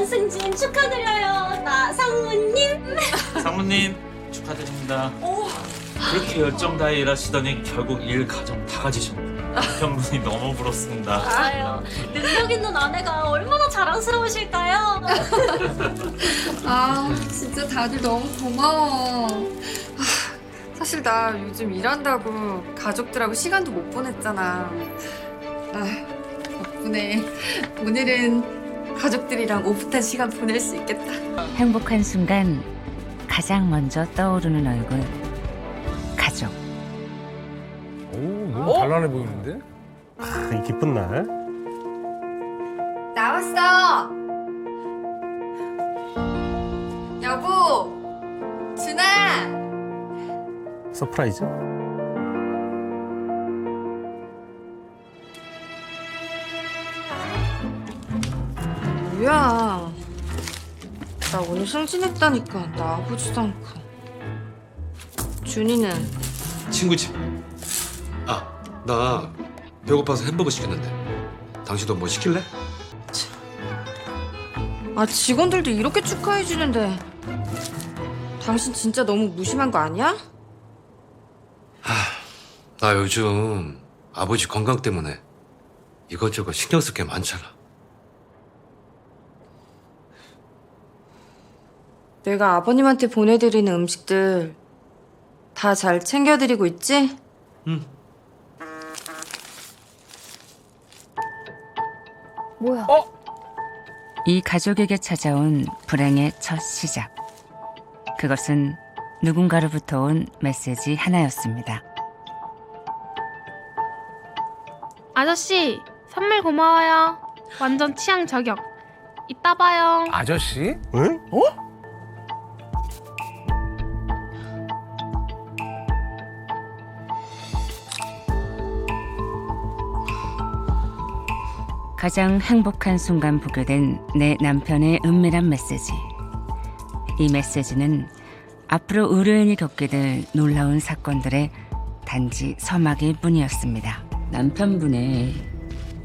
승진 축하드려요. 나 상무님. 상무님 축하드립니다. 그렇게 열정 다해 일하시더니 결국 일 가정 다 가지셨네요. 남편분이 너무 부럽습니다. 아유, 능력 있는 아내가 얼마나 자랑스러우실까요? 아, 진짜 다들 너무 고마워. 사실 나 요즘 일한다고 가족들하고 시간도 못 보냈잖아. 덕분에 오늘은 가족들이랑 오붓한 시간 보낼 수 있겠다. 행복한 순간 가장 먼저 떠오르는 얼굴 가족. 오, 너무 단란해 보이는데? 이 기쁜 날. 나왔어. 여보, 준아. 서프라이즈? 뭐야? 나 오늘 승진했다니까 나와보지도 않고. 준이는 친구 집. 아, 나 배고파서 햄버거 시켰는데. 당신도 뭐 시킬래? 직원들도 이렇게 축하해주는데 당신 진짜 너무 무심한 거 아니야? 나 요즘 아버지 건강 때문에 이것저것 신경 쓸 게 많잖아. 내가 아버님한테 보내드리는 음식들 다 잘 챙겨드리고 있지? 응. 뭐야? 이 가족에게 찾아온 불행의 첫 시작. 그것은 누군가로부터 온 메시지 하나였습니다. 아저씨, 선물 고마워요. 완전 취향 저격. 이따 봐요. 아저씨? 응? 가장 행복한 순간 보게 된 내 남편의 은밀한 메시지. 이 메시지는 앞으로 의뢰인이 겪게 될 놀라운 사건들의 단지 서막일 뿐이었습니다. 남편분의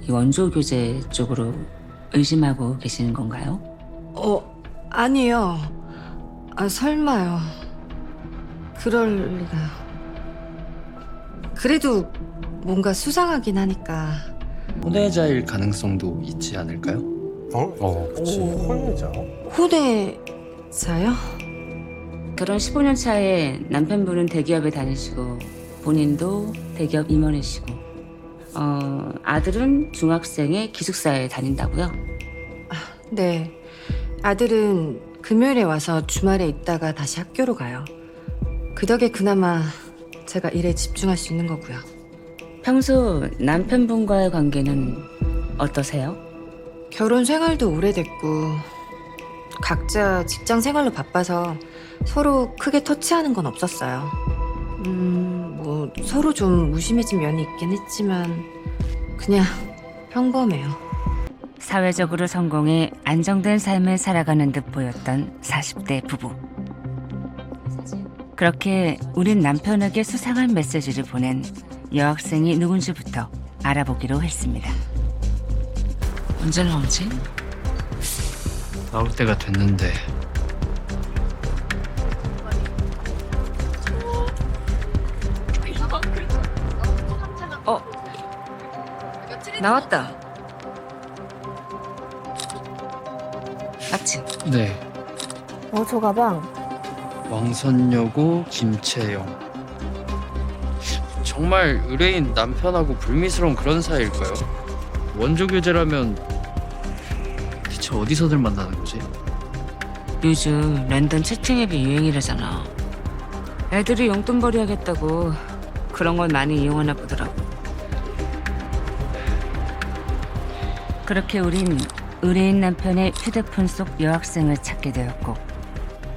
이 원조 교제 쪽으로 의심하고 계시는 건가요? 아니요. 설마요. 그럴 리가. 그래도 뭔가 수상하긴 하니까. 혼외자일 가능성도 있지 않을까요? 그치. 혼외자. 후대자요? 결혼 15년 차에 남편분은 대기업에 다니시고 본인도 대기업 임원이시고 아들은 중학생의 기숙사에 다닌다고요? 네. 아들은 금요일에 와서 주말에 있다가 다시 학교로 가요. 그 덕에 그나마 제가 일에 집중할 수 있는 거고요. 평소 남편분과의 관계는 어떠세요? 결혼 생활도 오래됐고 각자 직장 생활로 바빠서 서로 크게 터치하는 건 없었어요. 뭐 서로 좀 무심해진 면이 있긴 했지만 그냥 평범해요. 사회적으로 성공해 안정된 삶을 살아가는 듯 보였던 40대 부부. 그렇게 우린 남편에게 수상한 메시지를 보낸 여학생이 누군지부터 알아보기로 했습니다. 언제 나오지? 나올 때가 됐는데. 나왔다. 맞지? 네. 저 가방. 왕선여고 김채영. 정말 의뢰인 남편하고 불미스러운 그런 사이일까요? 원조 교제라면 대체 어디서들 만나는 거지? 요즘 랜덤 채팅 앱이 유행이라잖아. 애들이 용돈벌이 하겠다고 그런 걸 많이 이용하나 보더라고. 그렇게 우린 의뢰인 남편의 휴대폰 속 여학생을 찾게 되었고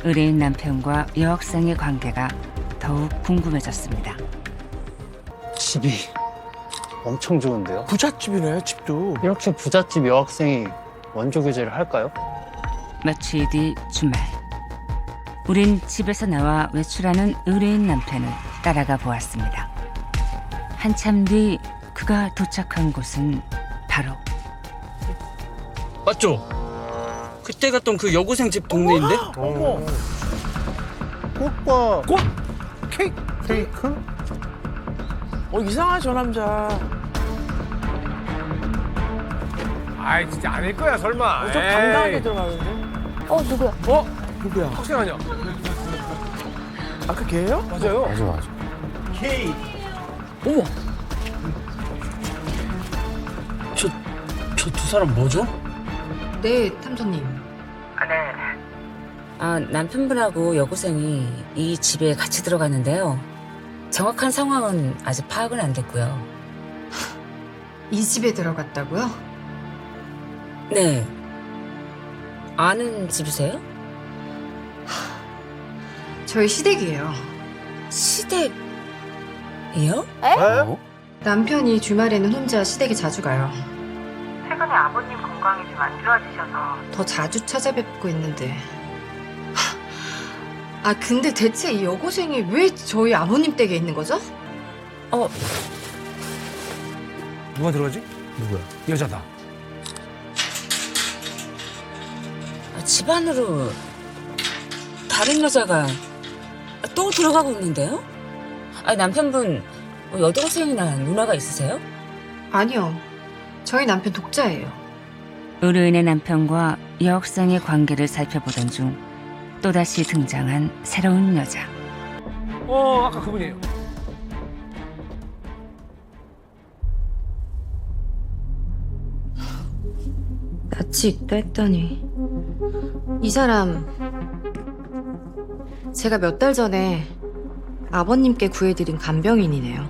의뢰인 남편과 여학생의 관계가 더욱 궁금해졌습니다. 집이 엄청 좋은데요? 부잣집이네, 집도. 이렇게 부잣집 여학생이 원조 교제를 할까요? 며칠 뒤 주말. 우린 집에서 나와 외출하는 의뢰인 남편을 따라가 보았습니다. 한참 뒤 그가 도착한 곳은 바로 맞죠? 그때 갔던 그 여고생 집 동네인데? 어머. 꽃과 꽃 케이크. 케이크? 이상한 저 남자. 아이 진짜 아닐 거야 설마. 좀 당당하게 들어가는데. 누구야? 누구야? 학생 아니야? 아까 걔예요? 맞아요. 맞아. 어머. 저 두 사람 뭐죠? 네, 탐정님. 남편분하고 여고생이 이 집에 같이 들어갔는데요. 정확한 상황은 아직 파악은 안 됐고요. 이 집에 들어갔다고요? 네. 아는 집이세요? 저희 시댁이에요. 시댁이요? 어? 남편이 주말에는 혼자 시댁에 자주 가요. 최근에 아버님 건강이 좀 안 좋아지셔서 더 자주 찾아뵙고 있는데. 근데 대체 이 여고생이 왜 저희 아버님 댁에 있는 거죠? 누가 들어가지? 누구야? 여자다. 집 안으로 다른 여자가 또 들어가고 있는데요? 남편분 여동생이나 누나가 있으세요? 아니요. 저희 남편 독자예요. 의뢰인의 남편과 여학생의 관계를 살펴보던 중 또다시 등장한 새로운 여자. 아까 그분이에요. 낯이 있다 했더니 이 사람 제가 몇 달 전에 아버님께 구해드린 간병인이네요.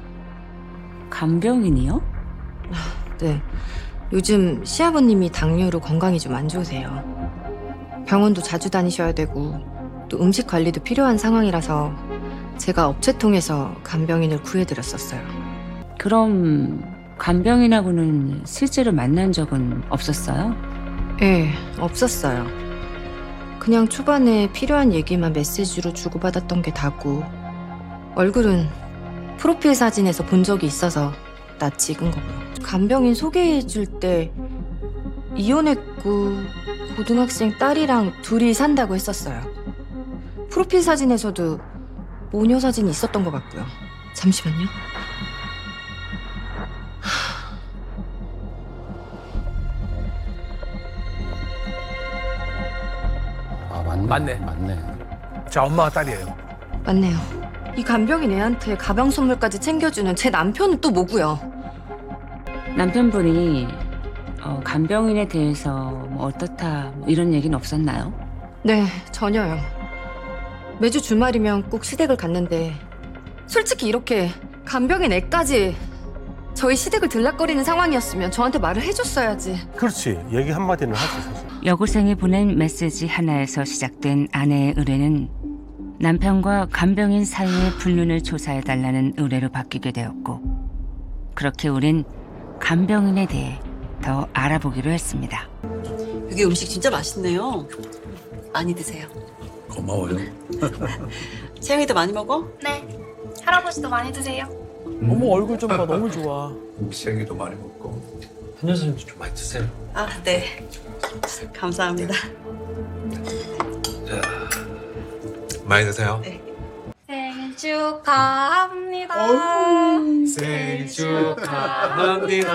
간병인이요? 네. 요즘 시아버님이 당뇨로 건강이 좀 안 좋으세요. 병원도 자주 다니셔야 되고 또 음식 관리도 필요한 상황이라서 제가 업체 통해서 간병인을 구해드렸었어요. 그럼 간병인하고는 실제로 만난 적은 없었어요? 네, 없었어요. 그냥 초반에 필요한 얘기만 메시지로 주고받았던 게 다고 얼굴은 프로필 사진에서 본 적이 있어서 낯이 익은 거고요. 간병인 소개해줄 때 이혼했고 고등학생 딸이랑 둘이 산다고 했었어요. 프로필 사진에서도 모녀 사진이 있었던 것 같고요. 잠시만요. 맞네. 자, 엄마가 딸이에요. 맞네요. 이 간병인 애한테 가방 선물까지 챙겨주는 제 남편은 또 뭐고요? 남편분이 간병인에 대해서 어떻다 이런 얘기는 없었나요? 네, 전혀요. 매주 주말이면 꼭 시댁을 갔는데 솔직히 이렇게 간병인 애까지 저희 시댁을 들락거리는 상황이었으면 저한테 말을 해줬어야지. 그렇지. 얘기 한마디는 하지 사실. 여고생이 보낸 메시지 하나에서 시작된 아내의 의뢰는 남편과 간병인 사이의 불륜을 조사해달라는 의뢰로 바뀌게 되었고, 그렇게 우린 간병인에 대해 더 알아보기로 했습니다. 여기 음식 진짜 맛있네요. 많이 드세요. 고마워요. 채영이도 많이 먹어? 네. 할아버지도 많이 드세요. 어머 얼굴 좀 봐. 너무 좋아. 생이도 많이 먹고. 한 여사님도 좀 많이 드세요. 아, 네. 감사합니다. 자, 많이 드세요. 네. 생일 축하합니다. 생일 축하합니다.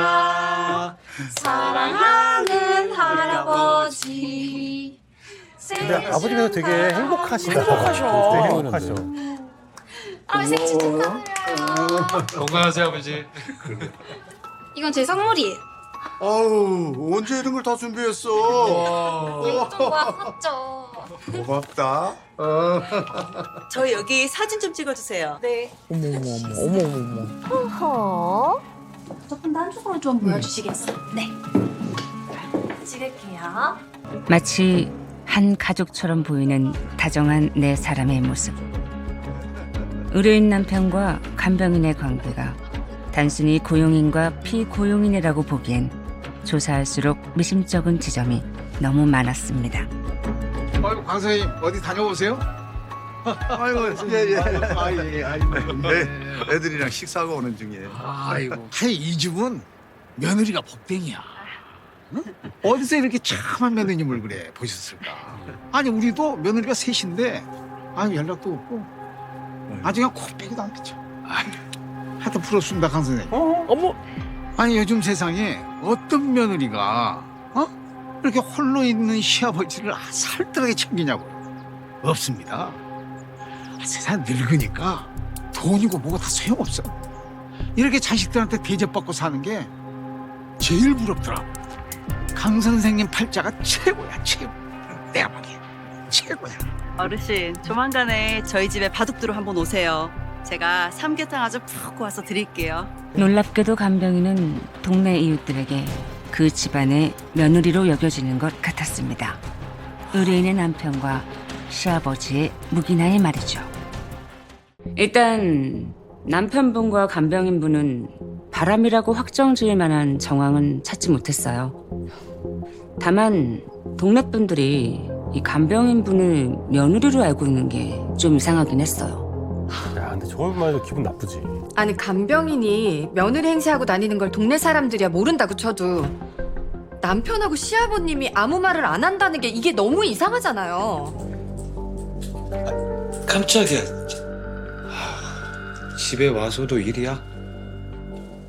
사랑하는 할아버지. 근데 아버지께서 되게 행복하시다. 행복하셔. 되게 행복하셔. 생일 축하드려요. 건강하세요 아버지. 이건 제 선물이에요. 아우 언제 이런 걸 다 준비했어? 좀 왔었죠. 고맙다. 저희 여기 사진 좀 찍어주세요. 네. 어머. 허. 저분 한쪽으로 좀 보여주시겠어요? 네. 찍을게요. 마치 한 가족처럼 보이는 다정한 네 사람의 모습. 의뢰인 남편과 간병인의 관계가 단순히 고용인과 피고용인이라고 보기엔 조사할수록 미심쩍은 지점이 너무 많았습니다. 아이고 강 선생님 어디 다녀오세요? 아이고 예예. 아이고 네. 애들이랑 식사하고 오는 중이에요. 아이고. 이 집은 며느리가 복댕이야. 어디서 이렇게 참한 며느님을 그래 보셨을까? 아니 우리도 며느리가 셋인데 아유 연락도 없고 아주 그냥 코빼기도 안 pis죠. 하여튼 부럽습니다 강 선생님. 어머. 아니 요즘 세상에 어떤 며느리가 이렇게 홀로 있는 시아버지를 살뜰하게 챙기냐고요? 없습니다. 세상 늙으니까 돈이고 뭐고 다 소용없어. 이렇게 자식들한테 대접받고 사는 게 제일 부럽더라. 강 선생님 팔자가 최고야 최고. 내가 보기에 최고야. 어르신, 조만간에 저희 집에 바둑두루 한번 오세요. 제가 삼계탕 아주 푹 구워서 드릴게요. 놀랍게도 간병인은 동네 이웃들에게 그 집안의 며느리로 여겨지는 것 같았습니다. 의뢰인의 남편과 시아버지의 묵인아의 말이죠. 일단 남편분과 간병인분은 바람이라고 확정지을 만한 정황은 찾지 못했어요. 다만 동네 분들이 이 간병인분을 며느리로 알고 있는 게 좀 이상하긴 했어요. 야, 근데 저것만 해도 기분 나쁘지. 아니 간병인이 며느리 행세하고 다니는 걸 동네 사람들이야 모른다고 쳐도 남편하고 시아버님이 아무 말을 안 한다는 게 이게 너무 이상하잖아요. 깜짝이야. 집에 와서도 일이야?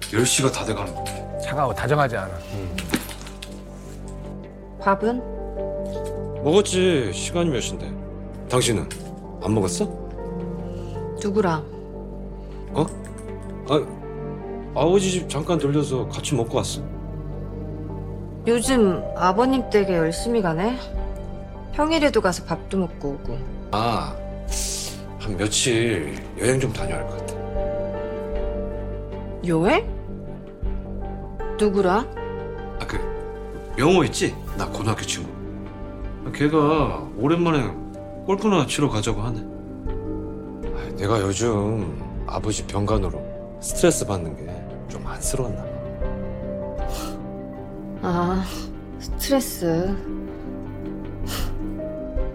10시가 다 돼가는 거. 차가워 다정하지 않아. 밥은? 먹었지. 시간이 몇 시인데. 당신은 안 먹었어? 누구랑? 어? 아버지 집 잠깐 들려서 같이 먹고 왔어. 요즘 아버님 댁에 열심히 가네? 평일에도 가서 밥도 먹고 오고. 한 며칠 여행 좀 다녀야 할 것 같아. 여행? 누구랑? 영호 있지? 나 고등학교 친구. 걔가 오랜만에 골프나 치러 가자고 하네. 내가 요즘 아버지 병간호로 스트레스 받는 게 좀 안쓰러웠나 봐. 스트레스.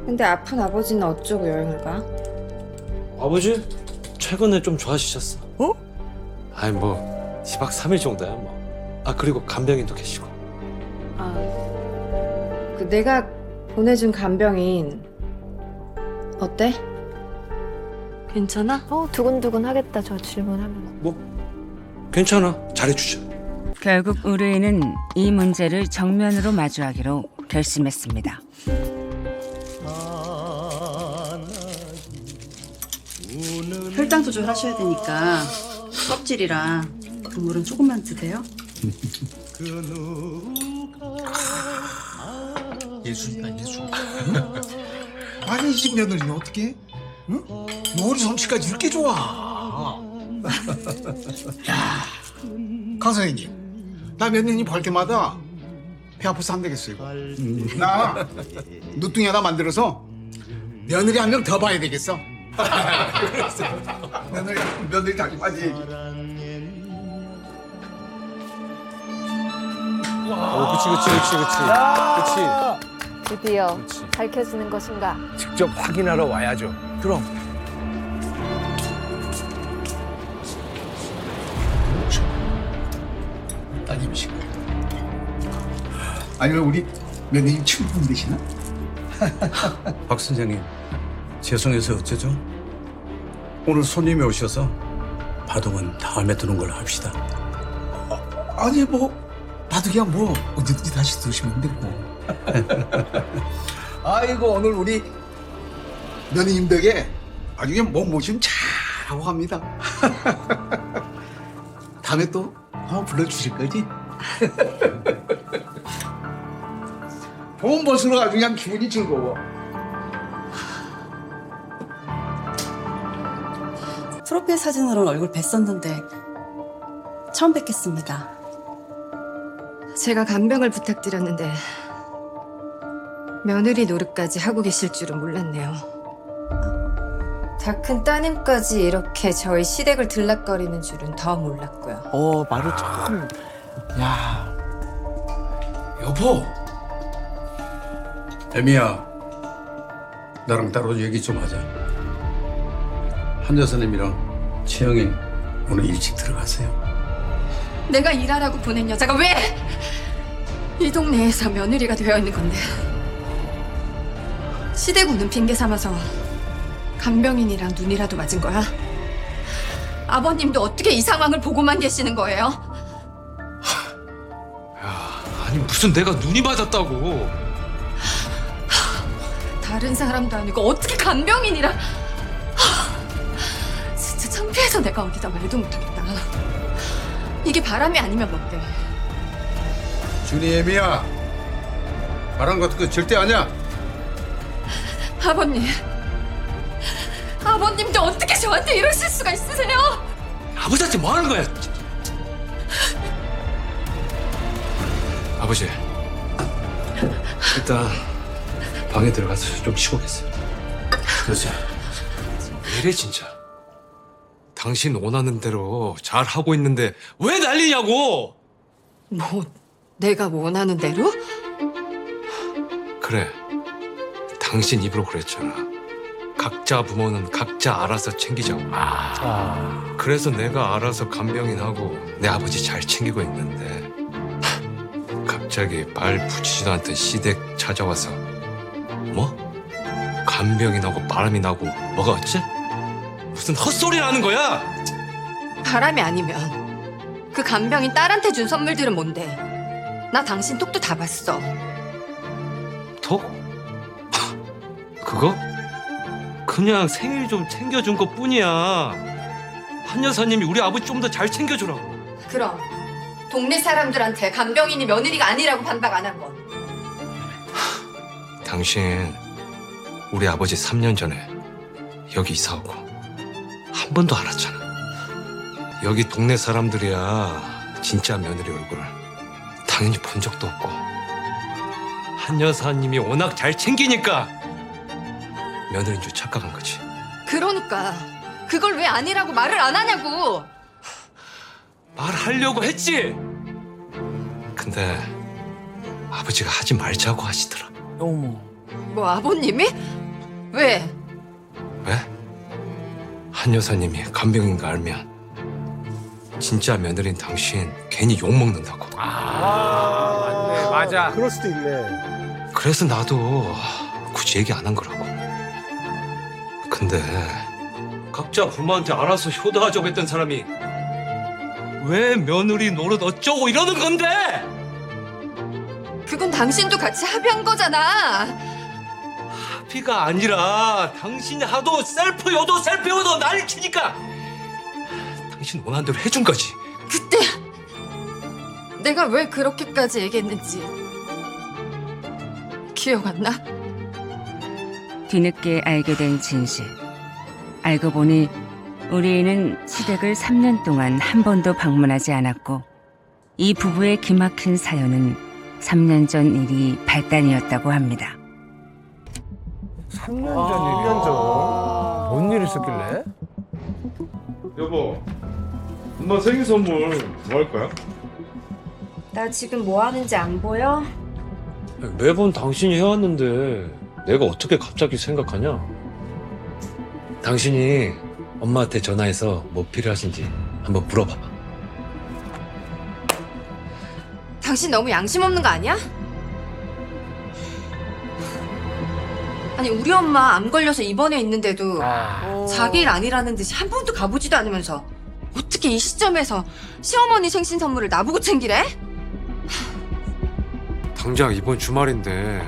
근데 아픈 아버지는 어쩌고 여행을 가? 아버지 최근에 좀 좋아지셨어. 아니 뭐 2박 3일 정도야 뭐. 그리고 간병인도 계시고. 그 내가 보내준 간병인 어때? 괜찮아? 두근두근 하겠다, 저 질문하면. 괜찮아. 잘해주자. 결국 의뢰인은 이 문제를 정면으로 마주하기로 결심했습니다. 혈당 조절하셔야 되니까 껍질이랑 국물은 조금만 드세요. 예술이다 예술. 아니 이 집 며느리는 어떻게? 응? 요리 솜씨까지 이렇게 좋아. 야, 강 선생님, 나 며느님 볼 때마다 배 아파서 안 되겠어 이거. 나 누뚱이 하나 만들어서 며느리 한 명 더 봐야 되겠어. 며느리 다짐하지. 그치. 드디어 밝혀지는 것인가? 직접 확인하러 와야죠. 그럼. 따님이시고. 아니면 우리 며느님 친분 되시나? 박 선생님, 죄송해서 어쩌죠? 오늘 손님이 오셔서 바둑은 다음에 두는 걸로 합시다. 아니 뭐 바둑이야 뭐 언제든지 다시 드시면 되고. 아이고 오늘 우리 며느님 덕에 아주 그냥 몸 모심 잘하고 갑니다. 다음에 또 한번 불러주실 거지? 본 벗으러 아주 그냥 기분이 즐거워. 프로필 사진으로는 얼굴 뵀었는데 처음 뵙겠습니다. 제가 간병을 부탁드렸는데 며느리 노릇까지 하고 계실 줄은 몰랐네요. 다 큰 따님까지 이렇게 저희 시댁을 들락거리는 줄은 더 몰랐고요. 말을 참. 야. 여보! 애미야, 나랑 따로 얘기 좀 하자. 한 여사님이랑 채영이 오늘 일찍 들어가세요. 내가 일하라고 보낸 여자가 왜? 이 동네에서 며느리가 되어 있는 건데 시대구는 핑계 삼아서 간병인이랑 눈이라도 맞은 거야? 아버님도 어떻게 이 상황을 보고만 계시는 거예요? 아니 무슨 내가 눈이 맞았다고. 다른 사람도 아니고 어떻게 간병인이라. 진짜 창피해서 내가 어디다 말도 못하겠다. 이게 바람이 아니면 뭔데? 준이 애미야. 말한 것도 그 절대 아니야. 아버님, 아버님도 어떻게 저한테 이러실 수가 있으세요? 아버지한테 뭐 하는 거야? 아버지, 일단 방에 들어가서 좀 쉬고 계세요. 그러지. 왜 이래 진짜? 당신 원하는 대로 잘 하고 있는데 왜 난리냐고? 뭐, 내가 원하는 대로? 그래, 당신 입으로 그랬잖아. 각자 부모는 각자 알아서 챙기자고. 그래서 내가 알아서 간병인하고 내 아버지 잘 챙기고 있는데 갑자기 발 붙이지도 않던 시댁 찾아와서 뭐? 간병인하고 바람이 나고 뭐가 어째? 무슨 헛소리를 하는 거야? 바람이 아니면 그 간병인 딸한테 준 선물들은 뭔데? 나 당신 톡도 다 봤어. 톡? 그거? 그냥 생일 좀 챙겨준 것 뿐이야. 한 여사님이 우리 아버지 좀 더 잘 챙겨주라고. 그럼 동네 사람들한테 간병인이 며느리가 아니라고 반박 안 한 건? 당신 우리 아버지 3년 전에 여기 이사 오고 한 번도 알았잖아. 여기 동네 사람들이야 진짜 며느리 얼굴을 당연히 본 적도 없고 한 여사님이 워낙 잘 챙기니까 며느리인 줄 착각한 거지. 그러니까 그걸 왜 아니라고 말을 안 하냐고. 말하려고 했지. 근데 아버지가 하지 말자고 하시더라. 어머. 뭐 아버님이? 왜? 왜? 한 여사님이 간병인 거 알면 진짜 며느리인 당신 괜히 욕먹는다고. 맞네, 맞아. 그럴 수도 있네. 그래서 나도 굳이 얘기 안 한 거라고. 근데 각자 부모한테 알아서 효도하자고 했던 사람이 왜 며느리 노릇 어쩌고 이러는 건데? 그건 당신도 같이 합의한 거잖아. 합의가 아니라 당신이 하도 셀프 효도 난리 치니까 당신 원하는 대로 해준 거지. 그때 내가 왜 그렇게까지 얘기했는지 기억 안 나? 뒤늦게 알게 된 진실. 알고 보니 우리 애는 시댁을 3년 동안 한 번도 방문하지 않았고 이 부부의 기막힌 사연은 3년 전 일이 발단이었다고 합니다. 3년 전 일이야. 3년 전. 뭔 일 있었길래? 여보, 엄마 생일 선물 뭐 할까요? 나 지금 뭐 하는지 안 보여? 매번 당신이 해왔는데 내가 어떻게 갑자기 생각하냐? 당신이 엄마한테 전화해서 뭐 필요하신지 한번 물어봐봐. 당신 너무 양심 없는 거 아니야? 아니 우리 엄마 암 걸려서 입원해 있는데도 자기 일 아니라는 듯이 한 번도 가보지도 않으면서 어떻게 이 시점에서 시어머니 생신 선물을 나보고 챙기래? 당장 이번 주말인데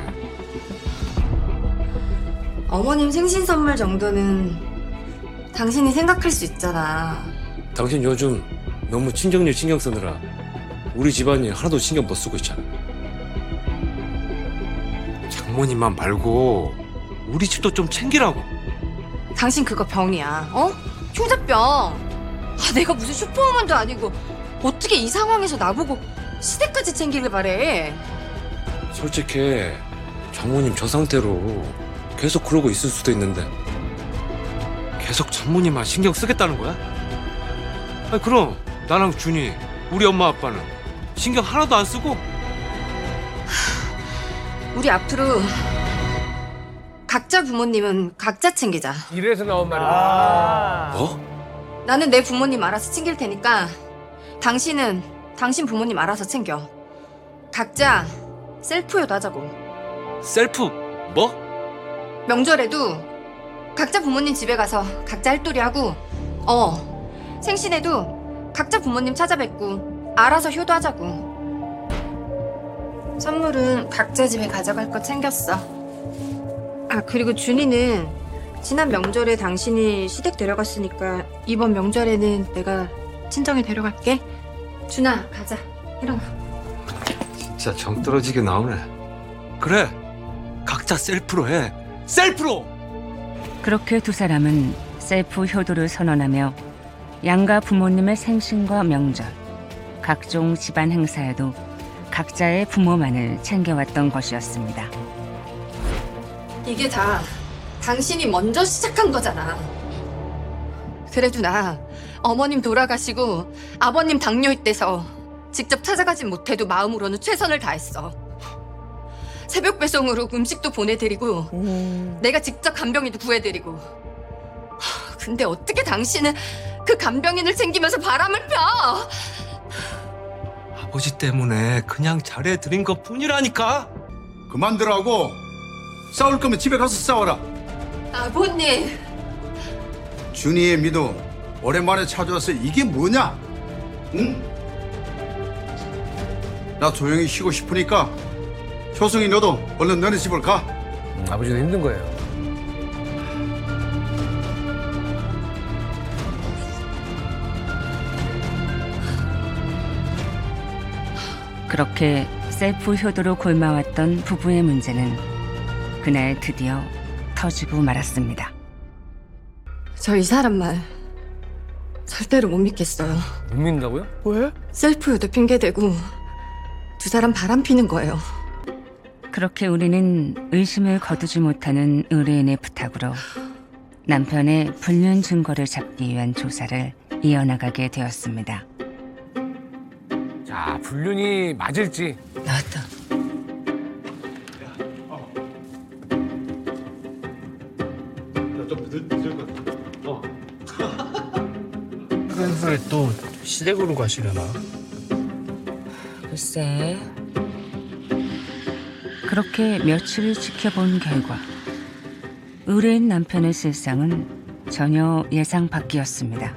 어머님 생신 선물 정도는 당신이 생각할 수 있잖아. 당신 요즘 너무 친정일 신경 쓰느라 우리 집안일 하나도 신경 못 쓰고 있잖아. 장모님만 말고 우리 집도 좀 챙기라고. 당신 그거 병이야, 어? 흉자병. 아, 내가 무슨 슈퍼우먼도 아니고 어떻게 이 상황에서 나보고 시댁까지 챙기길 바래. 솔직히 장모님 저 상태로 계속 그러고 있을 수도 있는데 계속 장모님만 신경 쓰겠다는 거야? 아니 그럼 나랑 준이 우리 엄마 아빠는 신경 하나도 안 쓰고? 우리 앞으로 각자 부모님은 각자 챙기자. 이래서 나온 말이야. 뭐? 나는 내 부모님 알아서 챙길 테니까 당신은 당신 부모님 알아서 챙겨. 각자 셀프효도 하자고. 셀프 뭐? 명절에도 각자 부모님 집에 가서 각자 할도리 하고, 생신에도 각자 부모님 찾아뵙고 알아서 효도하자고. 선물은 각자 집에 가져갈 거 챙겼어. 아, 그리고 준이는 지난 명절에 당신이 시댁 데려갔으니까 이번 명절에는 내가 친정에 데려갈게. 준아, 가자. 일어나. 진짜 정 떨어지게 나오네. 그래, 각자 셀프로 해. 셀프로! 그렇게 두 사람은 셀프 효도를 선언하며 양가 부모님의 생신과 명절, 각종 집안 행사에도 각자의 부모만을 챙겨왔던 것이었습니다. 이게 다 당신이 먼저 시작한 거잖아. 그래도 나 어머님 돌아가시고 아버님 당뇨 있대서 직접 찾아가진 못해도 마음으로는 최선을 다했어. 새벽 배송으로 음식도 보내드리고 내가 직접 간병인도 구해드리고. 근데 어떻게 당신은 그 간병인을 챙기면서 바람을 펴? 아버지 때문에 그냥 잘해드린 것 뿐이라니까. 그만두라고. 싸울 거면 집에 가서 싸워라. 아버님. 준이의 미도 오랜만에 찾아와서 이게 뭐냐? 응? 나 조용히 쉬고 싶으니까 효성이 너도 얼른 너네 집을 가. 아버지도 힘든 거예요. 그렇게 셀프 효도로 골마왔던 부부의 문제는 그날 드디어 터지고 말았습니다. 저 이 사람 말 절대로 못 믿겠어요. 못 믿는다고요? 왜? 셀프효도 핑계대고 두 사람 바람 피는 거예요. 그렇게 우리는 의심을 거두지 못하는 의뢰인의 부탁으로 남편의 불륜 증거를 잡기 위한 조사를 이어나가게 되었습니다. 자, 불륜이 맞을지. 나왔다. 좀 늦을 것 같아. 그래 또 시댁으로 가시려나? 글쎄. 그렇게 며칠을 지켜본 결과 의뢰인 남편의 실상은 전혀 예상 밖이었습니다.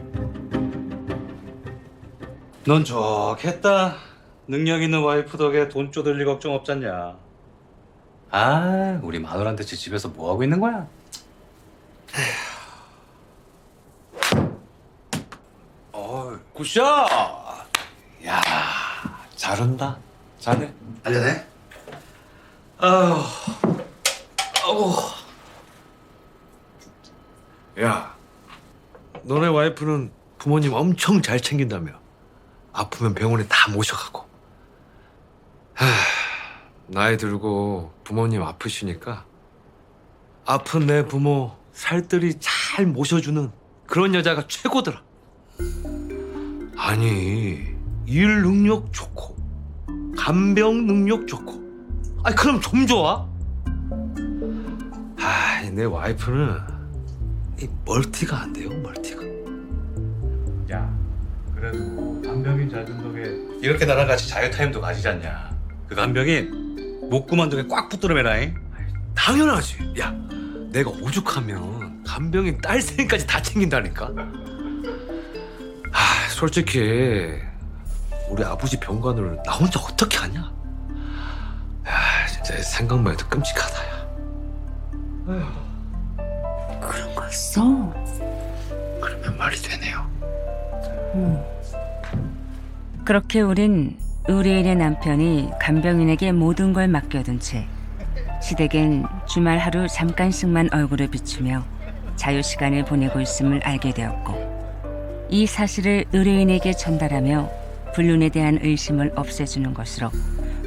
넌 좋겠다. 능력 있는 와이프 덕에 돈 쪼들릴 걱정 없잖냐. 아, 우리 마누라한테 집에서 뭐 하고 있는 거야? 굿샷! 야, 잘한다. 잘해. 알려내? 아우, 아우. 야, 너네 와이프는 부모님 엄청 잘 챙긴다며. 아프면 병원에 다 모셔가고. 나이 들고 부모님 아프시니까 아픈 내 부모 살뜰히 잘 모셔주는 그런 여자가 최고더라. 아니, 일 능력 좋고 간병 능력 좋고. 아니, 그럼 좀 좋아? 내 와이프는 이 멀티가 안 돼요, 멀티가. 야, 그래도 간병인 잦은 덕에 이렇게 나랑 같이 자유타임도 가지지 않냐. 그 간병인 목구만 덕에 꽉 붙들어 매라잉. 당연하지. 야, 내가 오죽하면 간병인 딸 생까지 다 챙긴다니까. 솔직히 우리 아버지 병간을 나 혼자 어떻게 하냐? 야, 진짜 생각만 해도 끔찍하다. 야. 그런 거 있어? 그러면 말이 되네요. 그렇게 우린 의뢰인의 남편이 간병인에게 모든 걸 맡겨둔 채 시댁엔 주말 하루 잠깐씩만 얼굴을 비추며 자유시간을 보내고 있음을 알게 되었고, 이 사실을 의뢰인에게 전달하며 불륜에 대한 의심을 없애주는 것으로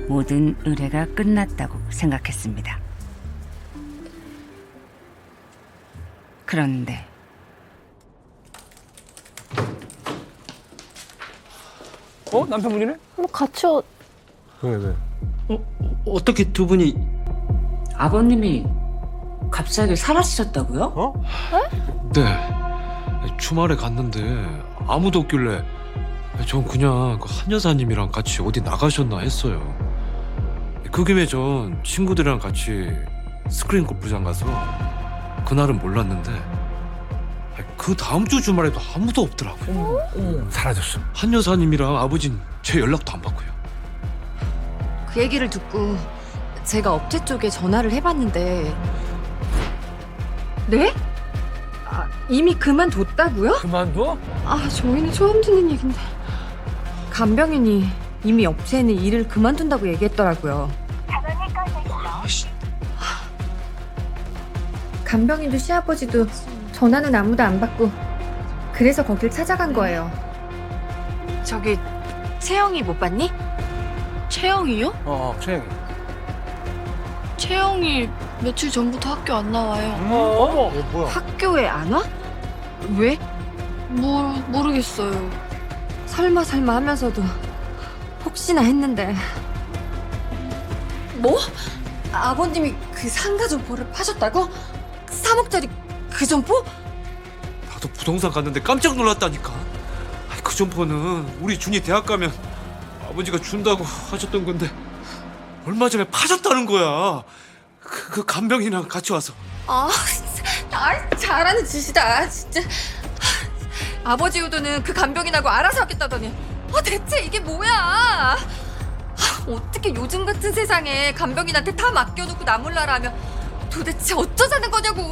모든 의뢰가 끝났다고 생각했습니다. 그런데 남편분이네? 같이 왜? 어떻게 두 분이? 아버님이 갑자기 사라지셨다고요? 네. 주말에 갔는데 아무도 없길래 전 그냥 그 한 여사님이랑 같이 어디 나가셨나 했어요. 그 김에 전 친구들이랑 같이 스크린 골프장 가서 그날은 몰랐는데 그 다음 주 주말에도 아무도 없더라고요. 사라졌어. 한 여사님이랑 아버진 제 연락도 안 받고요. 그 얘기를 듣고 제가 업체 쪽에 전화를 해봤는데 네? 아, 이미 그만뒀다고요? 그만둬? 아, 저희는 처음 듣는 얘긴데 간병인이 이미 업체에는 일을 그만둔다고 얘기했더라고요. 간병인도 시아버지도 전화는 아무도 안 받고 그래서 거길 찾아간 거예요. 저기 채영이 못 봤니? 채영이요? 최영이. 채영이 며칠 전부터 학교 안 나와요. 어머. 뭐야? 학교에 안 와? 왜? 모르겠어요. 설마 하면서도 혹시나 했는데. 뭐? 아버님이 그 상가 점포를 파셨다고? 3억짜리 그 점포? 나도 부동산 갔는데 깜짝 놀랐다니까. 그 점포는 우리 준이 대학 가면 아버지가 준다고 하셨던 건데 얼마 전에 파셨다는 거야. 그 간병이랑 같이 와서. 잘하는 짓이다 진짜. 아버지 의도는 그 간병인하고 알아서 하겠다더니 대체 이게 뭐야. 어떻게 요즘 같은 세상에 간병인한테 다 맡겨놓고 나 몰라라 하면 도대체 어쩌자는 거냐고.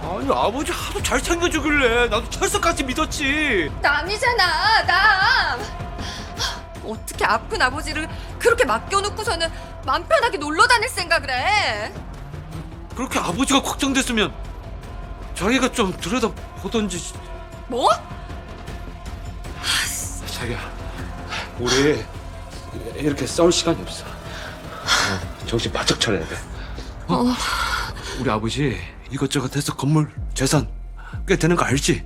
아니 아버지 하도 잘 챙겨주길래 나도 철석같이 믿었지. 남이잖아 남. 어떻게 아픈 아버지를 그렇게 맡겨놓고서는 맘 편하게 놀러 다닐 생각을 해. 그렇게 아버지가 걱정됐으면 자기가 좀 들여다보던지. 뭐? 자기야, 우리 이렇게 싸울 시간이 없어. 정신 바짝 차려야 돼. 우리 아버지 이것저것 해서 건물 재산 꽤 되는 거 알지?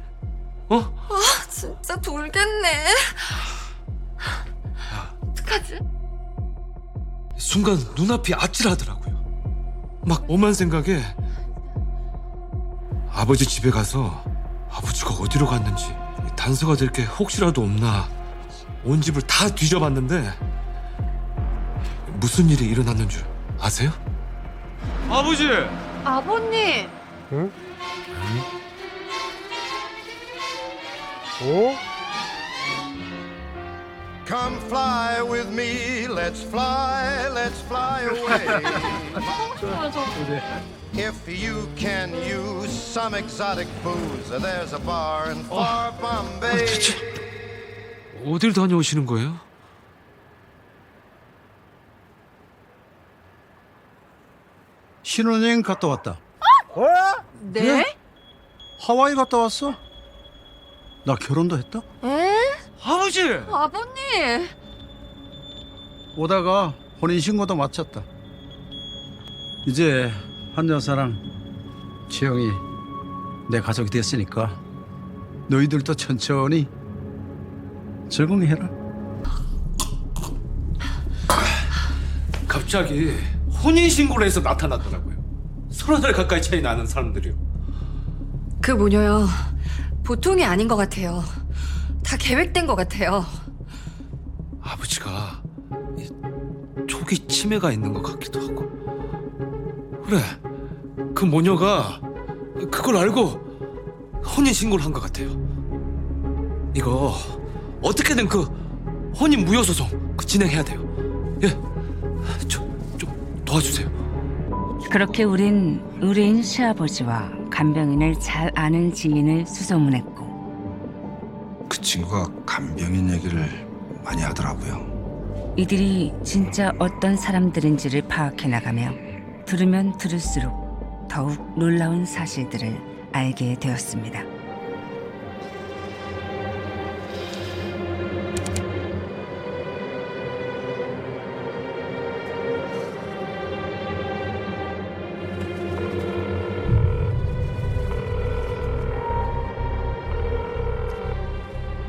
진짜 돌겠네. 어떡하지? 순간 눈앞이 아찔하더라고요. 막 오만 생각에 아버지 집에 가서 아버지가 어디로 갔는지 단서가 될 게 혹시라도 없나 온 집을 다 뒤져봤는데 무슨 일이 일어났는 줄 아세요? 아버지! 아버님. 응? 오? Come fly with me, let's fly away. If you can use some exotic booze, there's a bar in far Bombay. 어딜 다녀오시는 거예요? 신혼여행 갔다 왔다. 네? 하와이 갔다 왔어? 나 결혼도 했다? 에? 아버지! 아버님. 오다가 혼인신고도 마쳤다. 이제 한 여사랑 지영이 내 가족이 됐으니까 너희들도 천천히 적응해 해라. 갑자기 혼인신고를 해서 나타났더라고요. 30살 가까이 차이 나는 사람들이요. 그 모녀요. 보통이 아닌 것 같아요. 다 계획된 것 같아요. 아버지가 초기 치매가 있는 것 같기도 하고. 그래, 그 모녀가 그걸 알고 혼인신고를 한 것 같아요. 이거 어떻게든 그 혼인 무효소송 진행해야 돼요. 예, 좀 도와주세요. 그렇게 우린 의뢰인 시아버지와 간병인을 잘 아는 지인을 수소문했고 그 친구가 간병인 얘기를 많이 하더라고요. 이들이 진짜 어떤 사람들인지를 파악해 나가며 들으면 들을수록 더욱 놀라운 사실들을 알게 되었습니다.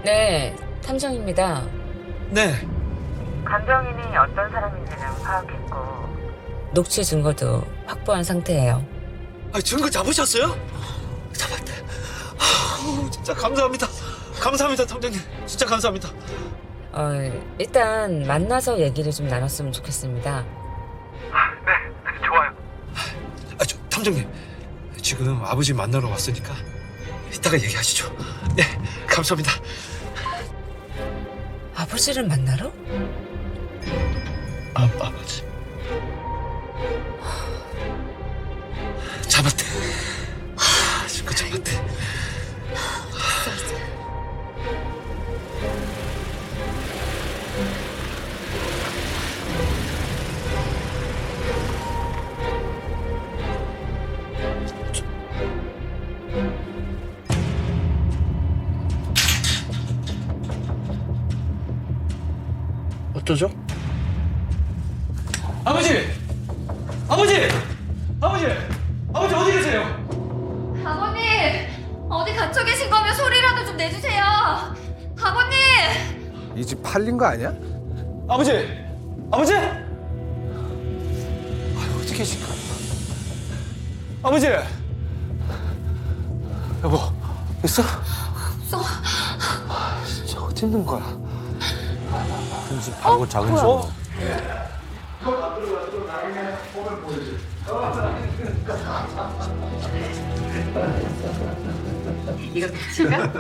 네, 탐정입니다. 네. 간병인이 어떤 사람인지는 파악했고 녹취 증거도 확보한 상태예요. 증거 잡으셨어요? 잡았대. 진짜 감사합니다. 감사합니다, 탐정님. 진짜 감사합니다. 일단 만나서 얘기를 좀 나눴으면 좋겠습니다. 탐정님, 지금 아버지 만나러 왔으니까 이따가 얘기하시죠. 네, 감사합니다. 아버지를 만나러? 아버지. 잡았대. 지금 잡았대. 어쩌죠? 아버지! 아버지! 아버지! 아버지 어디 계세요? 아버님 어디 갇혀 계신 거면 소리라도 좀 내주세요. 아버님. 이 집 팔린 거 아니야? 아버지! 아버지! 어디 계실까? 아버지! 여보, 있어? 없어. 진짜 어디 있는 거야? 큰 집하고 작은 집. 이거 제가?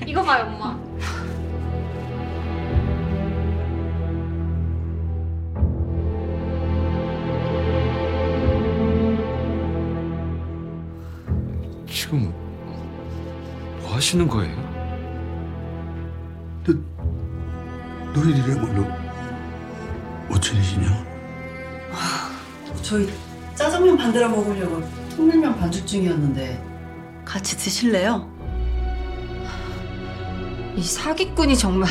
이거 봐요 엄마. 지금 뭐 하시는 거예요? 너희들이야말로 어쩐 일이냐? 저희 짜장면 만들어 먹으려고 통밀면 반죽 중이었는데 같이 드실래요? 이 사기꾼이 정말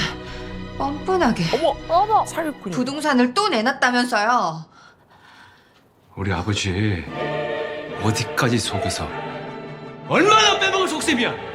뻔뻔하게. 어머. 사기꾼이. 부동산을 또 내놨다면서요. 우리 아버지 어디까지 속여서 얼마나 빼먹을 속셈이야?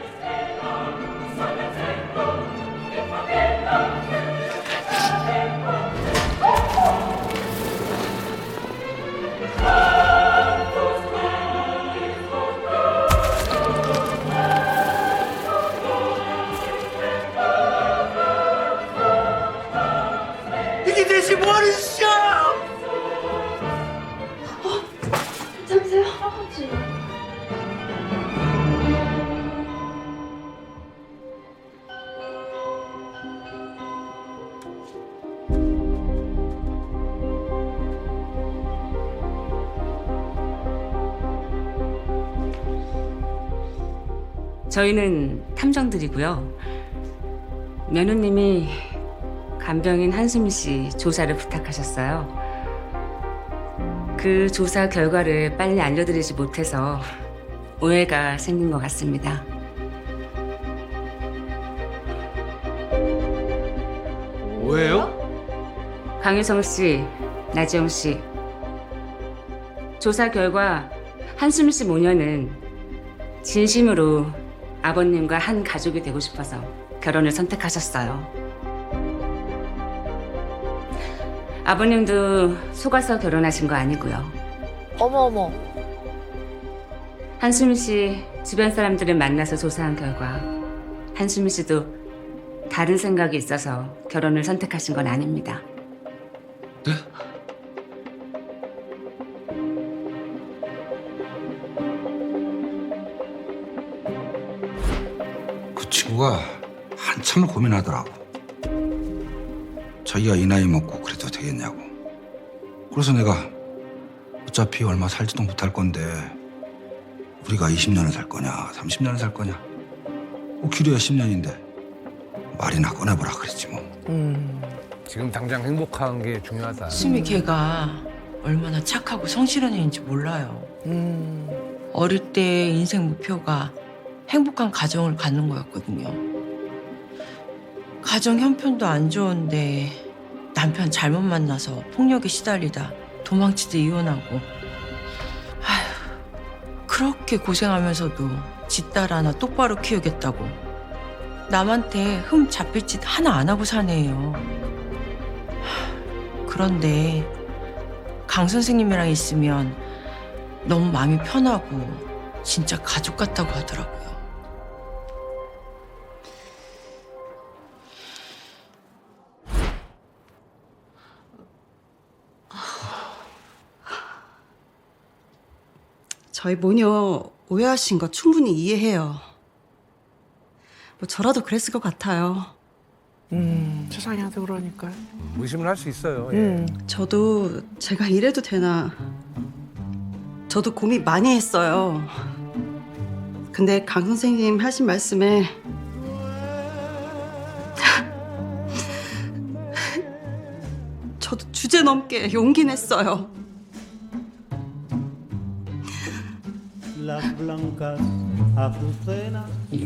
이게 대체 뭐하는 짓이야? 괜찮으세요 할아버지? 저희는 탐정들이고요. 며느님이 간병인 한수미 씨 조사를 부탁하셨어요. 그 조사 결과를 빨리 알려드리지 못해서 오해가 생긴 것 같습니다. 오해요? 강유성 씨, 나지영 씨. 조사 결과 한수미 씨 모녀는 진심으로 아버님과 한 가족이 되고 싶어서 결혼을 선택하셨어요. 아버님도 속아서 결혼하신 거 아니고요. 어머. 한수미 씨 주변 사람들을 만나서 조사한 결과 한수미 씨도 다른 생각이 있어서 결혼을 선택하신 건 아닙니다. 네? 그 친구가 한참을 고민하더라고. 자기가 이 나이 먹고 그래도 되겠냐고. 그래서 내가 어차피 얼마 살지도 못할 건데 우리가 20년을 살 거냐 30년을 살 거냐 뭐 길어야 10년인데 말이나 꺼내보라 그랬지 뭐. 지금 당장 행복한 게 중요하다. 수미 걔가 얼마나 착하고 성실한 애인지 몰라요. 어릴 때 인생 목표가 행복한 가정을 갖는 거였거든요. 가정 형편도 안 좋은데 남편 잘못 만나서 폭력에 시달리다 도망치다 이혼하고. 아휴, 그렇게 고생하면서도 지 딸 하나 똑바로 키우겠다고 남한테 흠 잡힐 짓 하나 안 하고 사네요. 그런데 강 선생님이랑 있으면 너무 마음이 편하고 진짜 가족 같다고 하더라고요. 저희 모녀 오해하신 거 충분히 이해해요. 뭐 저라도 그랬을 것 같아요. 세상이한테 그러니까. 의심을 할 수 있어요. 예. 저도 제가 이래도 되나. 저도 고민 많이 했어요. 근데 강 선생님 하신 말씀에 저도 주제 넘게 용기 냈어요.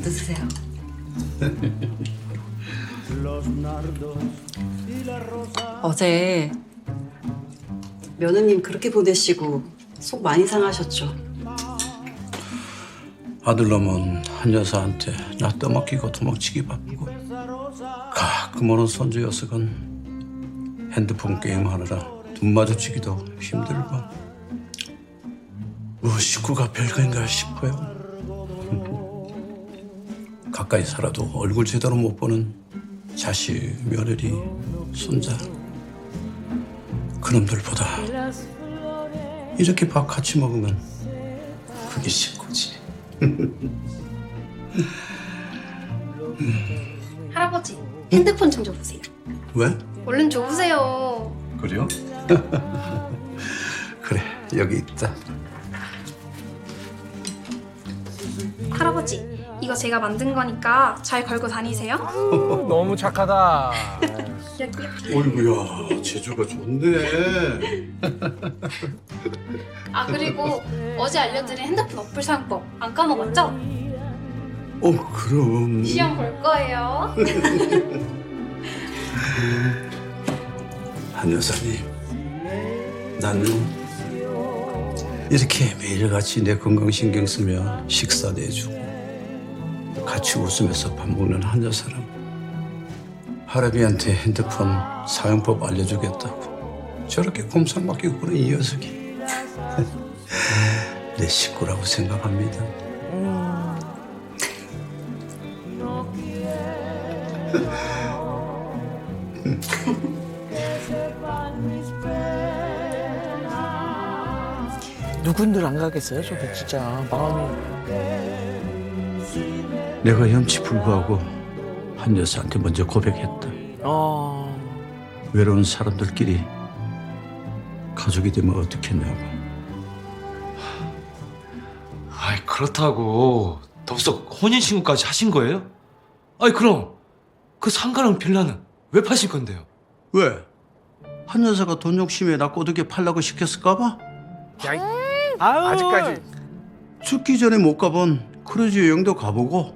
드세요. 어제 며느님 그렇게 보내시고 속 많이 상하셨죠? 아들놈은 한 여사한테 나 떠맡기고 도망치기 바쁘고 가끔 오는 손주 녀석은 핸드폰 게임하느라 눈 마주치기도 힘들고 뭐 식구가 별거인가 싶어요. 가까이 살아도 얼굴 제대로 못 보는 자식, 며느리, 손자 그놈들보다 이렇게 밥 같이 먹으면 그게 식구지. 할아버지, 핸드폰 좀 줘보세요. 왜? 얼른 줘보세요. 그래요? 그래, 여기 있다. 할아버지, 이거 제가 만든 거니까 잘 걸고 다니세요. 너무 착하다. 이렇게. 어이구야, 재주가 좋네. 아, 그리고 어제 알려드린 핸드폰 어플 사용법 안 까먹었죠? 그럼. 시험 볼 거예요. 한 여사님, 나는 이렇게 매일같이 내 건강 신경 쓰며 식사 내주고 같이 웃으면서 밥 먹는 한 여사람, 할아비한테 핸드폰 사용법 알려주겠다고 저렇게 곰상 맡기고 그런 이 녀석이 내 식구라고 생각합니다. 누군들 안 가겠어요? 저도 진짜 마음이. 내가 염치 불구하고 한 여사한테 먼저 고백했다. 외로운 사람들끼리 가족이 되면 어떻겠냐고. 아이, 그렇다고 덥석 혼인신고까지 하신 거예요? 아이, 그럼 그 상가랑 빌라는 왜 파실 건데요? 왜? 한 여사가 돈 욕심에 나 꼬드게 팔라고 시켰을까 봐? 아직까지. 죽기 전에 못 가본 크루즈 여행도 가보고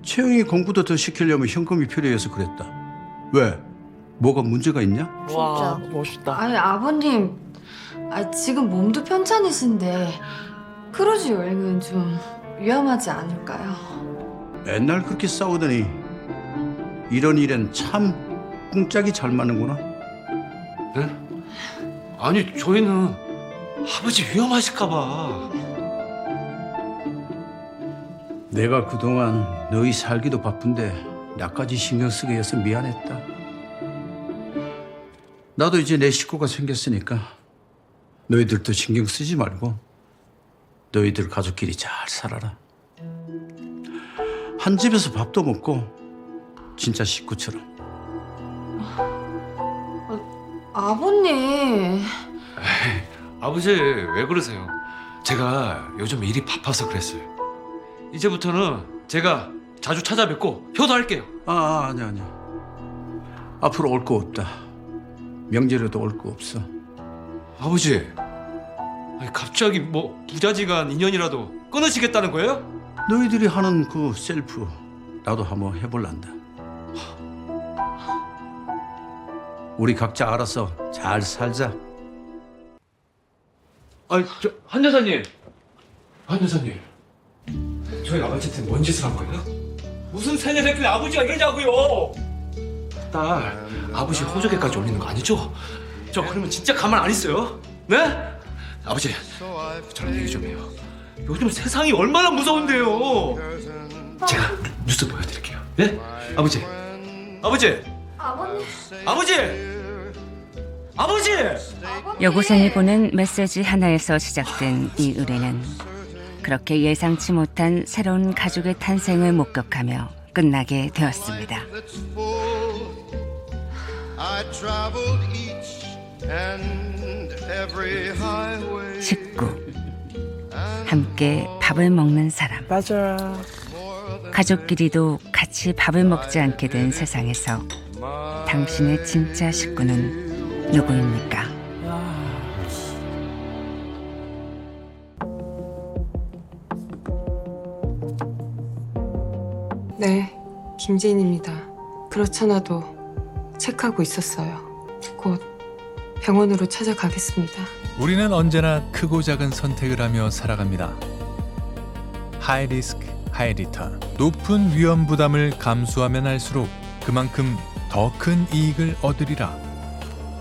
채영이 공부도 더 시키려면 현금이 필요해서 그랬다. 왜? 뭐가 문제가 있냐? 와, 멋있다. 아니 아버님, 지금 몸도 편찮으신데 크루즈 여행은 좀 위험하지 않을까요? 맨날 그렇게 싸우더니 이런 일엔 참 꿍짝이 잘 맞는구나. 네? 아니, 저희는 아버지 위험하실까 봐. 내가 그동안 너희 살기도 바쁜데 나까지 신경 쓰게 해서 미안했다. 나도 이제 내 식구가 생겼으니까 너희들도 신경 쓰지 말고 너희들 가족끼리 잘 살아라. 한 집에서 밥도 먹고 진짜 식구처럼. 아버님. 아버지, 왜 그러세요? 제가 요즘 일이 바빠서 그랬어요. 이제부터는 제가 자주 찾아뵙고 효도할게요. 아니야. 앞으로 올 거 없다. 명절에도 올 거 없어. 아버지, 아니, 갑자기 뭐 부자지간 인연이라도 끊으시겠다는 거예요? 너희들이 하는 그 셀프 나도 한번 해볼란다. 우리 각자 알아서 잘 살자. 아니, 한 여사님. 한 여사님. 저희 아버지한테 뭔 짓을 한 거예요? 무슨 세뇌새끼를 아버지가 이러냐고요? 딸, 아버지 호적에까지 올리는 거 아니죠? 저 그러면 진짜 가만 안 있어요? 네? 아버지, 저랑 얘기 좀 해요. 요즘 세상이 얼마나 무서운데요. 제가 뉴스 보여드릴게요. 네? 아버지. 아버지. 아버님. 아버지. 아버지! 여고생이 보낸 메시지 하나에서 시작된 이 의뢰는 그렇게 예상치 못한 새로운 가족의 탄생을 목격하며 끝나게 되었습니다. 식구, 함께 밥을 먹는 사람. 맞아. 가족끼리도 같이 밥을 먹지 않게 된 세상에서 당신의 진짜 식구는 누구입니까? 네, 김지인입니다. 그렇잖아도 체크하고 있었어요. 곧 병원으로 찾아가겠습니다. 우리는 언제나 크고 작은 선택을 하며 살아갑니다. 하이 리스크, 하이 리턴. 높은 위험 부담을 감수하면 할수록 그만큼 더 큰 이익을 얻으리라.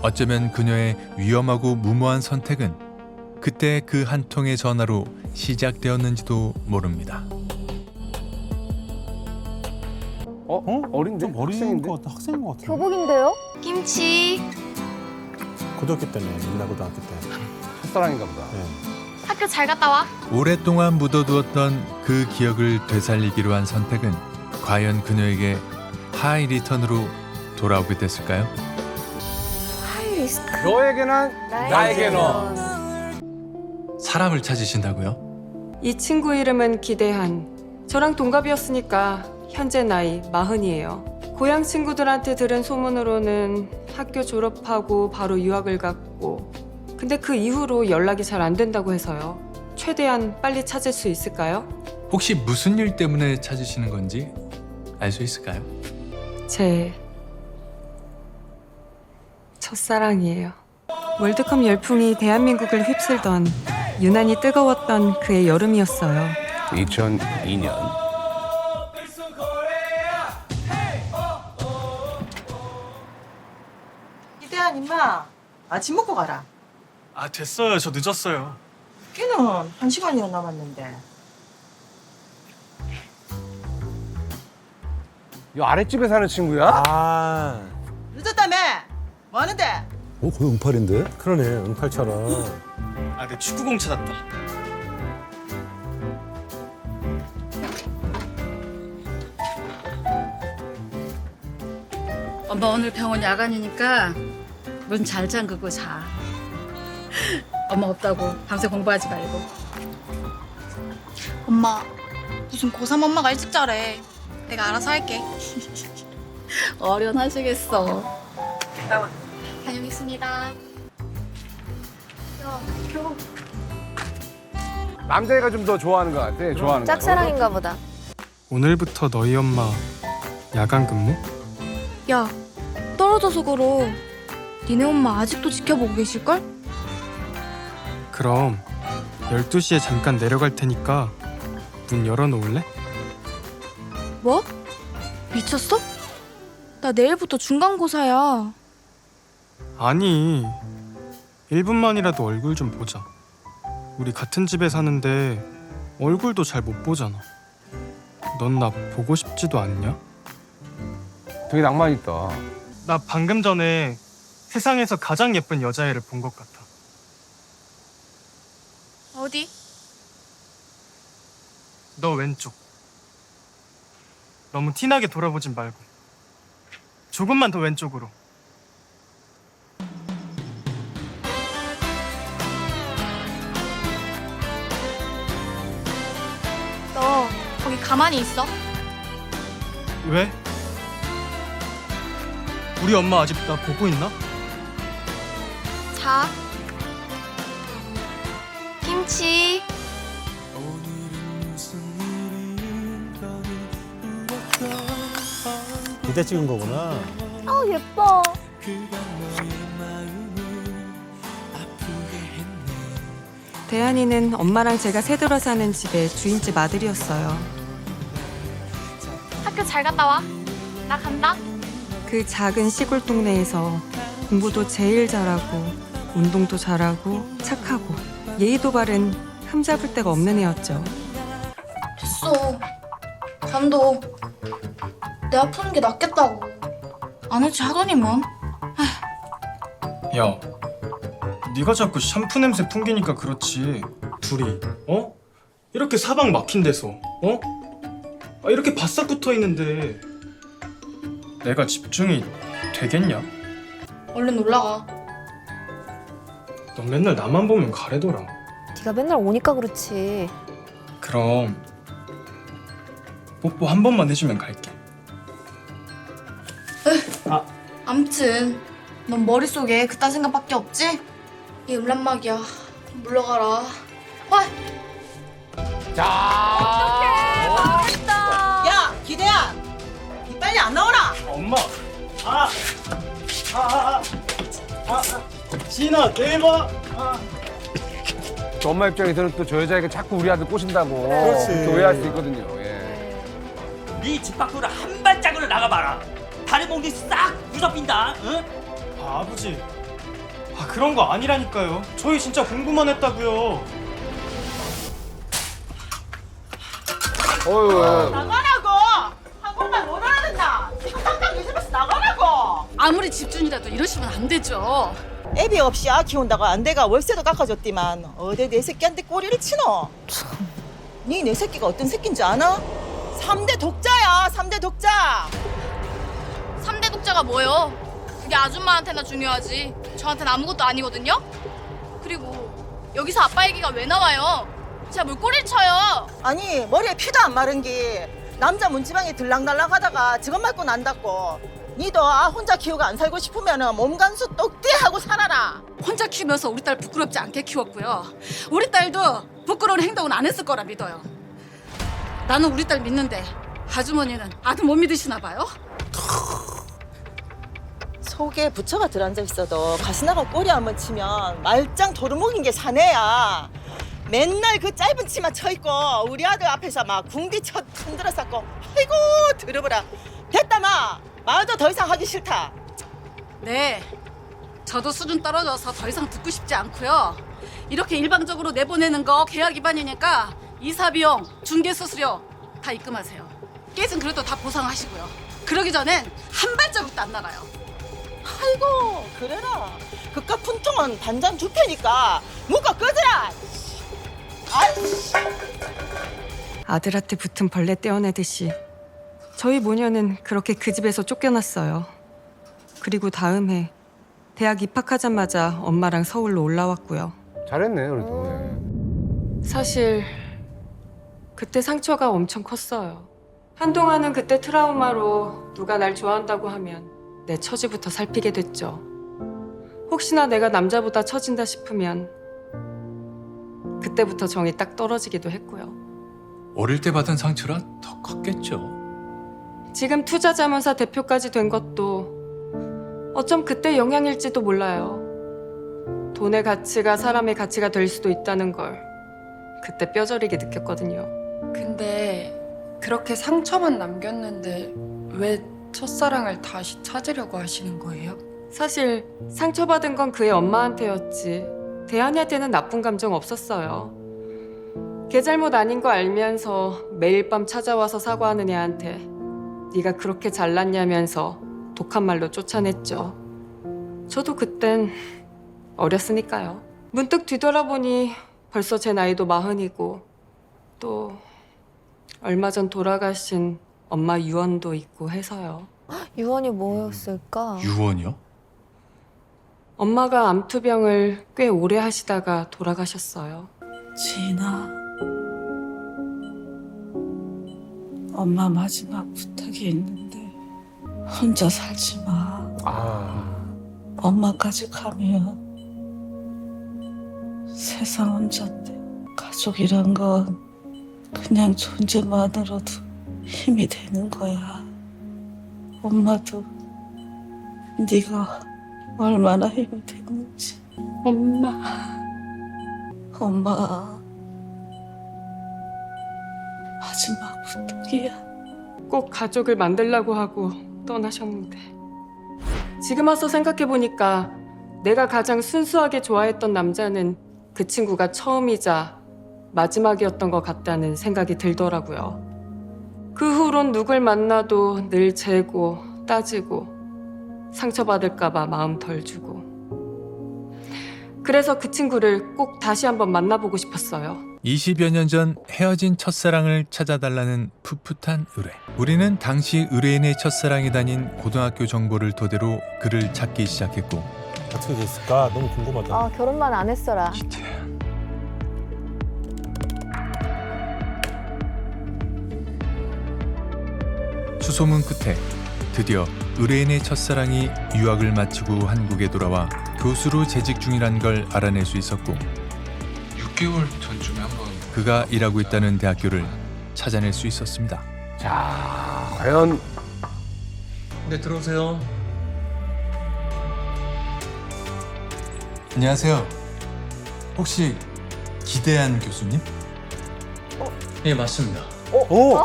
어쩌면 그녀의 위험하고 무모한 선택은 그때 그 한 통의 전화로 시작되었는지도 모릅니다. 어린데? 좀 어린 것 같아. 학생인 것 같아. 교복인데요? 김치. 고등학교 때네. 옛날 고등학교 때. 첫사랑인가 보다. 학교 잘 갔다 와. 오랫동안 묻어두었던 그 기억을 되살리기로 한 선택은 과연 그녀에게 하이 리턴으로 돌아오게 됐을까요? 하이 리스크. 너에게는 나에게는. 사람을 찾으신다고요? 이 친구 이름은 기대한. 저랑 동갑이었으니까 현재 나이 40이에요. 고향 친구들한테 들은 소문으로는 학교 졸업하고 바로 유학을 갔고, 근데 그 이후로 연락이 잘 안 된다고 해서요. 최대한 빨리 찾을 수 있을까요? 혹시 무슨 일 때문에 찾으시는 건지 알 수 있을까요? 제 첫사랑이에요. 월드컵 열풍이 대한민국을 휩쓸던 유난히 뜨거웠던 그의 여름이었어요. 2002년 기대한 임마, 아침 먹고 가라. 아 됐어요. 저 늦었어요. 걔는 1시간이나 남았는데. 이 아랫집에 사는 친구야? 아. 늦었다며? 뭐 하는데? 거의 응팔인데? 그러네. 응팔처럼. 아, 내 축구공 찾았다. 엄마 오늘 병원 야간이니까 문 잘 잠그고 자. 엄마 없다고 밤새 공부하지 말고. 엄마, 무슨 고3 엄마가 일찍 자래. 내가 알아서 할게. 어련하시겠어. 다녀오겠습니다. 남자애가 좀 더 좋아하는 것 같아. 좋아하는 거. 짝사랑인가 보다. 오늘부터 너희 엄마 야간 근무? 야, 떨어져서 걸어. 니네 엄마 아직도 지켜보고 계실걸? 그럼 12시에 잠깐 내려갈 테니까 문 열어놓을래? 뭐? 미쳤어? 나 내일부터 중간고사야. 아니 1분만이라도 얼굴 좀 보자. 우리 같은 집에 사는데 얼굴도 잘 못 보잖아. 넌 나 보고 싶지도 않냐? 되게 낭만 있다. 나 방금 전에 세상에서 가장 예쁜 여자애를 본 것 같아. 어디? 너 왼쪽. 너무 티나게 돌아보진 말고 조금만 더 왼쪽으로. 너 거기 가만히 있어. 왜? 우리 엄마 아직 나 보고 있나? 자. 김치. 이때 찍은 거구나. 예뻐. 대한이는 엄마랑 제가 새들어 사는 집의 주인집 아들이었어요. 학교 잘 갔다 와. 나 간다. 그 작은 시골 동네에서 공부도 제일 잘하고 운동도 잘하고 착하고 예의도 바른 흠잡을 데가 없는 애였죠. 됐어. 감도 내 아프는 게 낫겠다고. 안 오지 하더니만. 야, 네가 자꾸 샴푸 냄새 풍기니까 그렇지. 둘이 이렇게 사방 막힌 데서 이렇게 바싹 붙어 있는데 내가 집중이 되겠냐? 얼른 올라가. 넌 맨날 나만 보면 가래더라. 네가 맨날 오니까 그렇지. 그럼 뽀뽀 한 번만 해주면 갈게. 암튼 넌 머릿속에 그딴 생각밖에 없지? 이 음란막이야. 물러가라. 와! 야, 기대야. 니 빨리 안 나오라. 엄마. 진아, 내일 봐. 또 엄마 입장에서는 또 저 여자에게 자꾸 우리 아들 꼬신다고 그렇지. 또 오해할 수 있거든요. 예. 네 집 밖으로 한 발짝으로 나가봐라. 다리 몽디 싹 부서빈다. 응? 아버지. 그런 거 아니라니까요. 저희 진짜 공부만 했다고요. 나가라고. 한국말 못 알아듣나? 지금 당장 내 집에서 나가라고. 아무리 집주인이라도 이러시면 안 되죠. 애비 없이 아 키운다고 안 돼가 월세도 깎아줬디만 어디 내 새끼한테 꼬리를 치노? 니 내 새끼가 어떤 새끼인지 아나? 3대 독자야, 3대 독자. 3대 독자가 뭐요? 그게 아줌마한테나 중요하지. 저한테는 아무것도 아니거든요? 그리고 여기서 아빠 얘기가 왜 나와요? 제가 뭘 꼬리를 쳐요? 아니 머리에 피도 안 마른 게 남자 문지방에 들락날락 하다가 직업 맞고 난다고. 니도 혼자 키우고 안 살고 싶으면 몸간수 똑띠하고 살아라. 혼자 키우면서 우리 딸 부끄럽지 않게 키웠고요. 우리 딸도 부끄러운 행동은 안 했을 거라 믿어요. 나는 우리 딸 믿는데 아주머니는 아들 못 믿으시나 봐요? 속에 부처가 들어앉아 있어도 가시나가 꼬리 한번 치면 말짱 도루묵인 게 사내야. 맨날 그 짧은 치마 쳐입고 우리 아들 앞에서 막 궁디 흔들어 쌓고 아이고 들어보라. 됐다 마. 말도 더 이상 하기 싫다. 네, 저도 수준 떨어져서 더 이상 듣고 싶지 않고요. 이렇게 일방적으로 내보내는 거 계약 위반이니까 이사 비용, 중개 수수료 다 입금하세요. 깨진 그래도 다 보상하시고요. 그러기 전엔 한 발자국도 안 나가요. 아이고 그래라. 그깟 푼통은 반잔 두 패니까 묶어 끄지라. 아이씨. 아들한테 붙은 벌레 떼어내듯이 저희 모녀는 그렇게 그 집에서 쫓겨났어요. 그리고 다음 해 대학 입학하자마자 엄마랑 서울로 올라왔고요. 잘했네 그래도. 사실 그때 상처가 엄청 컸어요. 한동안은 그때 트라우마로 누가 날 좋아한다고 하면 내 처지부터 살피게 됐죠. 혹시나 내가 남자보다 처진다 싶으면 그때부터 정이 딱 떨어지기도 했고요. 어릴 때 받은 상처라 더 컸겠죠. 지금 투자자문사 대표까지 된 것도 어쩜 그때 영향일지도 몰라요. 돈의 가치가 사람의 가치가 될 수도 있다는 걸 그때 뼈저리게 느꼈거든요. 근데 그렇게 상처만 남겼는데 왜 첫사랑을 다시 찾으려고 하시는 거예요? 사실 상처받은 건 그의 엄마한테였지 대한이한테는 나쁜 감정 없었어요. 걔 잘못 아닌 거 알면서 매일 밤 찾아와서 사과하는 애한테 네가 그렇게 잘났냐면서 독한 말로 쫓아냈죠. 저도 그땐 어렸으니까요. 문득 뒤돌아보니 벌써 제 나이도 40이고 또 얼마 전 돌아가신 엄마 유언도 있고 해서요. 유언이 뭐였을까? 유언이요? 엄마가 암투병을 꽤 오래 하시다가 돌아가셨어요. 지인아, 엄마 마지막 부탁이 있는데 혼자 살지 마. 엄마까지 가면 세상 혼자인데 가족이란 건 그냥 존재만으로도 힘이 되는 거야. 엄마도 네가 얼마나 힘이 되는지. 엄마 마지막 부탁이야. 꼭 가족을 만들려고 하고 떠나셨는데 지금 와서 생각해보니까 내가 가장 순수하게 좋아했던 남자는 그 친구가 처음이자 마지막이었던 것 같다는 생각이 들더라고요. 그 후론 누굴 만나도 늘 재고 따지고 상처받을까 봐 마음 덜 주고 그래서 그 친구를 꼭 다시 한번 만나보고 싶었어요. 20여 년 전 헤어진 첫사랑을 찾아달라는 풋풋한 의뢰. 우리는 당시 의뢰인의 첫사랑이 다닌 고등학교 정보를 토대로 그를 찾기 시작했고 어떻게 됐을까? 너무 궁금하다. 결혼만 안 했어라. 수소문 끝에 드디어 의뢰인의 첫사랑이 유학을 마치고 한국에 돌아와 교수로 재직 중이란 걸 알아낼 수 있었고 6개월 전쯤에 한번 그가 일하고 있다는 대학교를 찾아낼 수 있었습니다. 자, 과연 네, 들어오세요. 안녕하세요. 혹시 기대한 교수님? 예, 맞습니다. 오!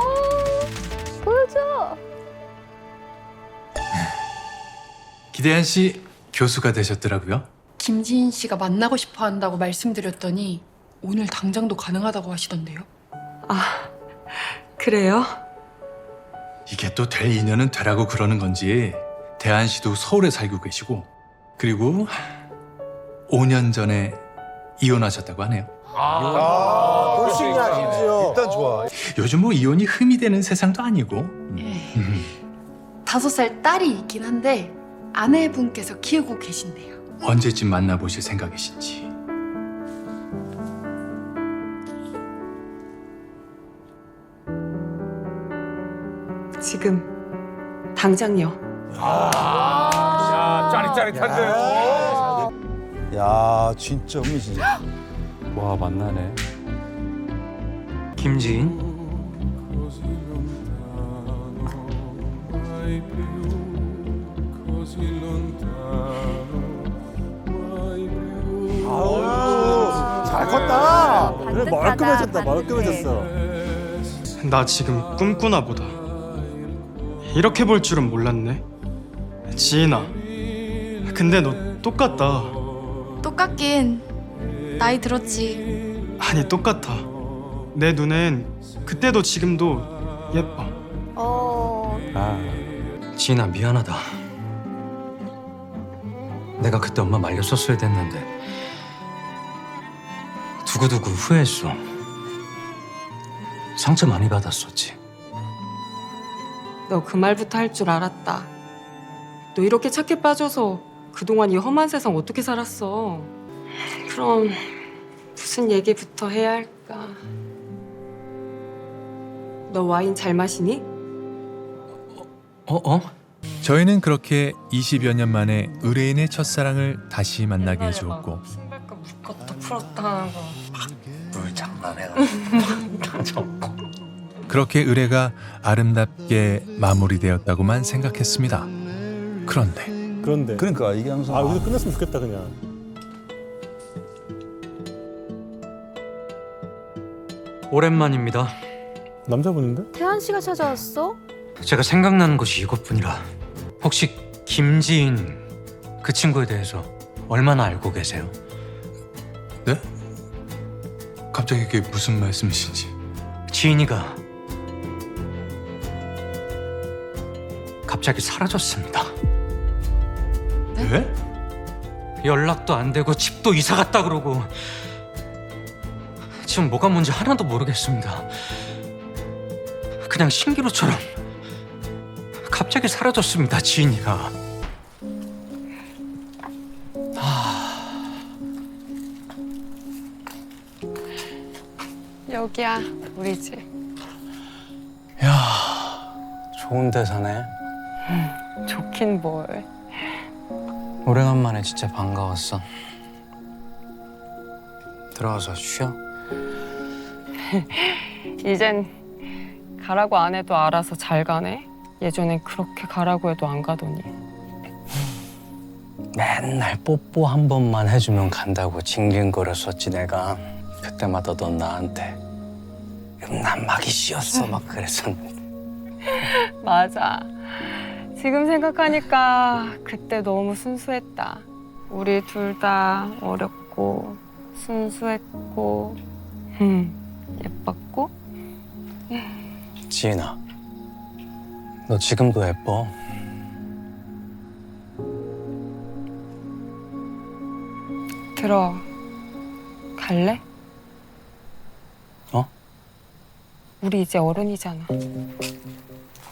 보여줘. 기대한 씨 교수가 되셨더라고요. 김지인 씨가 만나고 싶어 한다고 말씀드렸더니 오늘 당장도 가능하다고 하시던데요. 그래요? 이게 또 될 인연은 되라고 그러는 건지 대한 씨도 서울에 살고 계시고 그리고 5년 전에 이혼하셨다고 하네요. 훨씬이야, 심지어. 일단 좋아. 요즘 뭐 이혼이 흠이 되는 세상도 아니고 5살 딸이 있긴 한데 아내분께서 키우고 계신데요. 언제쯤 만나보실 생각이신지. 지금 당장요. 야, 짜릿짜릿한데. 야, 진짜 흥미진진. 와, 만나네. 김지인? 아우, 잘 컸다. 그래, 멀끔해졌다, 멀끔해졌어. 나 지금 꿈꾸나 보다. 이렇게 볼 줄은 몰랐네. 지인아, 근데 너 똑같다. 똑같긴 나이 들었지. 아니, 똑같아. 내 눈엔 그때도 지금도 예뻐. 지인아, 미안하다. 내가 그때 엄마 말렸었어야 됐는데 두고두고 후회했어. 상처 많이 받았었지. 너 그 말부터 할 줄 알았다. 너 이렇게 착해 빠져서 그동안 이 험한 세상 어떻게 살았어? 그럼 무슨 얘기부터 해야 할까? 너 와인 잘 마시니? 저희는 그렇게 20여 년 만에 의뢰인의 첫사랑을 다시 만나게 해주었고 그것도 풀었다 하는 거. 물 장난해가. 그렇게 의뢰가 아름답게 마무리되었다고만 생각했습니다. 그런데 그러니까 이게 항상 여기서 끝났으면 좋겠다 그냥. 오랜만입니다. 남자분인데? 태한 씨가 찾아왔어? 제가 생각나는 것이 이것뿐이라. 혹시 김지인 그 친구에 대해서 얼마나 알고 계세요? 네? 갑자기 그게 무슨 말씀이신지. 지인이가 갑자기 사라졌습니다. 네? 연락도 안 되고 집도 이사 갔다 그러고 지금 뭐가 뭔지 하나도 모르겠습니다. 그냥 신기루처럼 갑자기 사라졌습니다, 지인이가. 여기야, 우리 집. 좋은 데 사네. 좋긴 뭘. 오래간만에 진짜 반가웠어. 들어가서 쉬어. 이젠 가라고 안 해도 알아서 잘 가네. 예전엔 그렇게 가라고 해도 안 가더니. 맨날 뽀뽀 한 번만 해주면 간다고 징징거렸었지 내가. 그때마다 넌 나한테 음란마귀 씌었어 막 그랬었는데. 맞아. 지금 생각하니까 그때 너무 순수했다. 우리 둘 다 어렵고 순수했고 예뻤고. 지인아, 너 지금도 예뻐. 갈래? 어? 우리 이제 어른이잖아.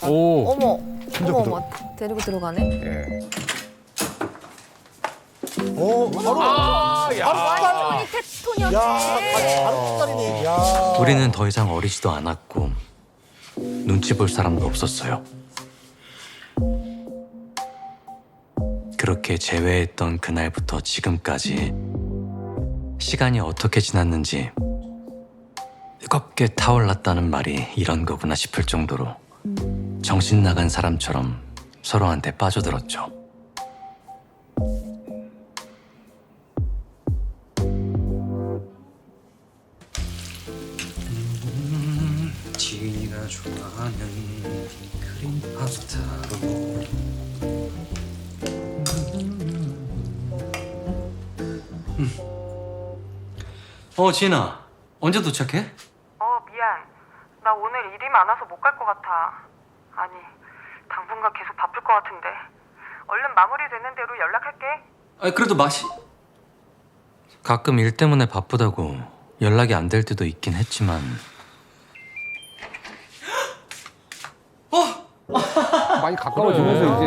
오. 어머, 진짜 어머, 부드러- 어머, 데리고 들어가네. 예. 오, 바로. 완전히 테토니였네. 우리는 더 이상 어리지도 않았고 눈치 볼 사람도 없었어요. 그렇게 재회했던 그날부터 지금까지 시간이 어떻게 지났는지 뜨겁게 타올랐다는 말이 이런 거구나 싶을 정도로 정신 나간 사람처럼 서로한테 빠져들었죠. 지니가 좋아하는 크림 파스타로 지인아, 언제 도착해? 미안. 나 오늘 일이 많아서 못 갈 것 같아. 아니, 당분간 계속 바쁠 것 같은데. 얼른 마무리되는 대로 연락할게. 그래도 가끔 일 때문에 바쁘다고 연락이 안 될 때도 있긴 했지만 많이 가까워지면서 이제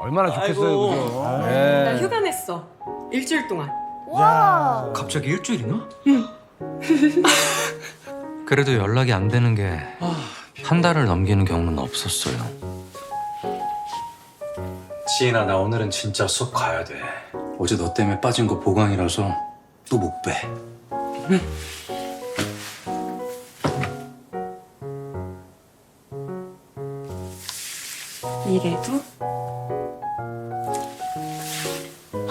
얼마나 좋겠어요, 그죠? 나 휴가 냈어. 일주일 동안. 와. 갑자기 일주일이나? 그래도 연락이 안 되는 게 한 달을 넘기는 경우는 없었어요. 지인아, 나 오늘은 진짜 수업 가야 돼. 어제 너 때문에 빠진 거 보강이라서 또 못 빼. 이래도?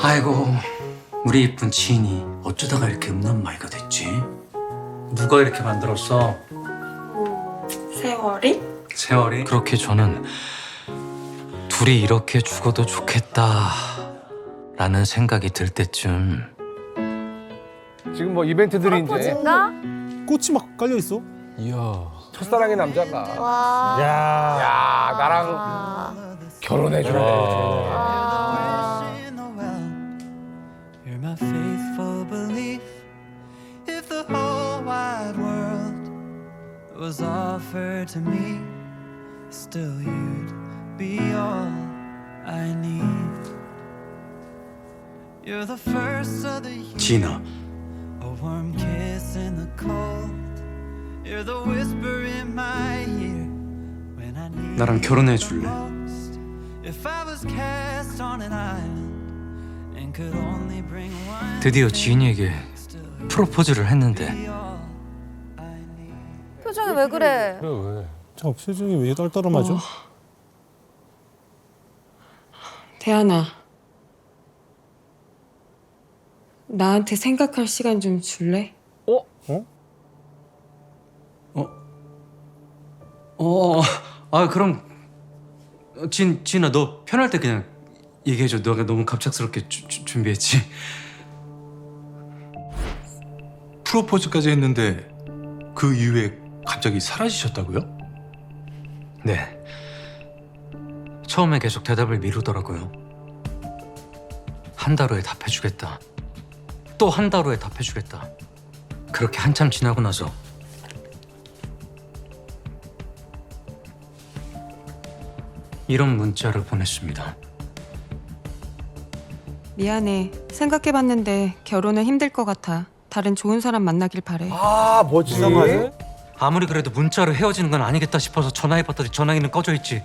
아이고, 우리 이쁜 지인이 어쩌다가 이렇게 음란마이가 됐지? 누가 이렇게 만들었어? 세월이? 세월이? 그렇게 저는 둘이 이렇게 죽어도 좋겠다 라는 생각이 들 때쯤 지금 뭐 이벤트들이 이제 프로포즈인가? 꽃이 막 깔려 있어. 이야 첫사랑의 남자가 와. 야 나랑 결혼해 주래. You're my faithful belief. If the whole wide world was offered to me, still you'd be all I need. You're the first of the year. 지인아, A warm kiss in the cold. You're the whisper in my ear when I need 나랑 결혼해 줄래? most. If I was cast on an island and could only bring one 드디어 지인이에게 프로포즈를 했는데 표정이 왜 그래? 그래 왜? 저 표정이 왜 떨떠름하죠? 대안아. 나한테 생각할 시간 좀 줄래? 그럼 지인아, 너 편할 때 그냥 얘기해줘. 너가 너무 갑작스럽게 준비했지. 프로포즈까지 했는데 그 이후에 갑자기 사라지셨다고요? 네. 처음에 계속 대답을 미루더라고요. 한 달 후에 답해주겠다. 또 한 달 후에 답해주겠다. 그렇게 한참 지나고 나서 이런 문자를 보냈습니다. 미안해. 생각해봤는데 결혼은 힘들 것 같아. 다른 좋은 사람 만나길 바래. 뭐지? 아무리 그래도 문자로 헤어지는 건 아니겠다 싶어서 전화해봤더니 전화기는 꺼져 있지.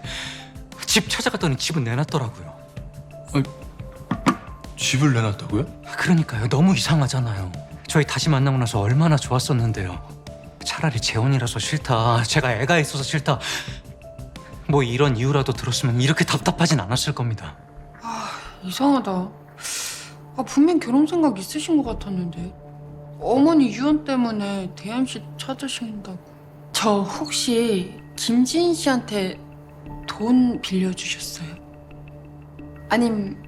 집 찾아갔더니 집은 내놨더라고요. 집을 내놨다고요? 그러니까요. 너무 이상하잖아요. 저희 다시 만나고 나서 얼마나 좋았었는데요. 차라리 재혼이라서 싫다. 제가 애가 있어서 싫다. 뭐 이런 이유라도 들었으면 이렇게 답답하진 않았을 겁니다. 이상하다. 분명 결혼 생각 있으신 것 같았는데 어머니 유언 때문에 대한 씨 찾으신다고. 저 혹시 김지인 씨한테 돈 빌려주셨어요? 아님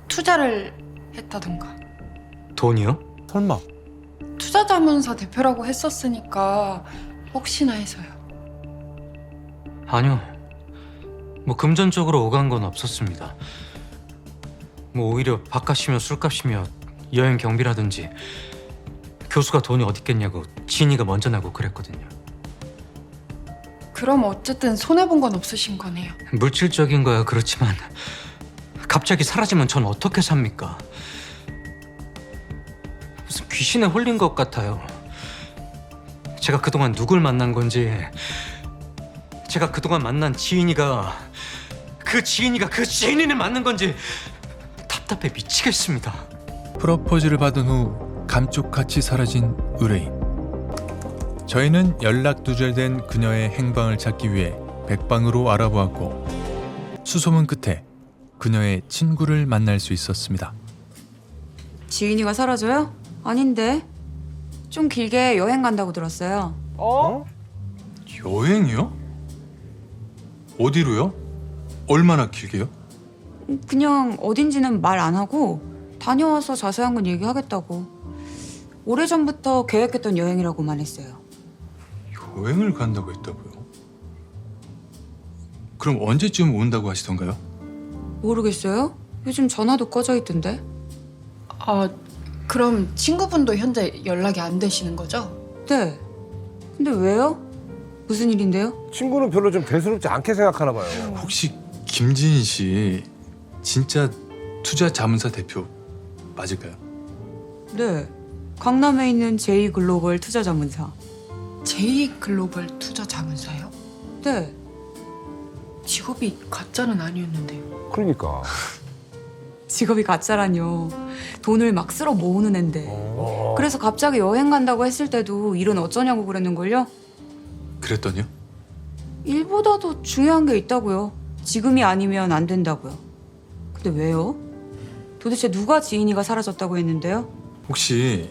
투자를 했다던가. 돈이요? 설마. 투자자문사 대표라고 했었으니까 혹시나 해서요. 아니요. 뭐 금전적으로 오간 건 없었습니다. 뭐 오히려 밥값이며 술값이며 여행 경비라든지 교수가 돈이 어디 있겠냐고 지인이가 먼저 내고 그랬거든요. 그럼 어쨌든 손해본 건 없으신 거네요. 물질적인 거야 그렇지만 갑자기 사라지면 전 어떻게 삽니까? 무슨 귀신에 홀린 것 같아요. 제가 그동안 누굴 만난 건지, 제가 그동안 만난 지인이가 그 지인을 만난 건지 답답해 미치겠습니다. 프로포즈를 받은 후 감쪽같이 사라진 의뢰인. 저희는 연락 두절된 그녀의 행방을 찾기 위해 백방으로 알아보았고 수소문 끝에 그녀의 친구를 만날 수 있었습니다. 지인이가 사라져요? 아닌데. 좀 길게 여행 간다고 들었어요. 여행이요? 어디로요? 얼마나 길게요? 그냥 어딘지는 말 안 하고 다녀와서 자세한 건 얘기하겠다고. 오래전부터 계획했던 여행이라고만 했어요. 여행을 간다고 했다고요? 그럼 언제쯤 온다고 하시던가요? 모르겠어요. 요즘 전화도 꺼져 있던데. 그럼 친구분도 현재 연락이 안 되시는 거죠? 네. 근데 왜요? 무슨 일인데요? 친구는 별로 좀 대수롭지 않게 생각하나 봐요. 혹시 김지인 씨 진짜 투자자문사 대표 맞을까요? 네. 강남에 있는 제이글로벌 투자자문사. 제이글로벌 투자자문사요? 네. 직업이 가짜는 아니었는데요. 그러니까. 직업이 가짜라뇨. 돈을 막 쓸어 모으는 앤데. 그래서 갑자기 여행 간다고 했을 때도 일은 어쩌냐고 그랬는걸요? 그랬더니요? 일보다도 중요한 게 있다고요. 지금이 아니면 안 된다고요. 근데 왜요? 도대체 누가 지인이가 사라졌다고 했는데요? 혹시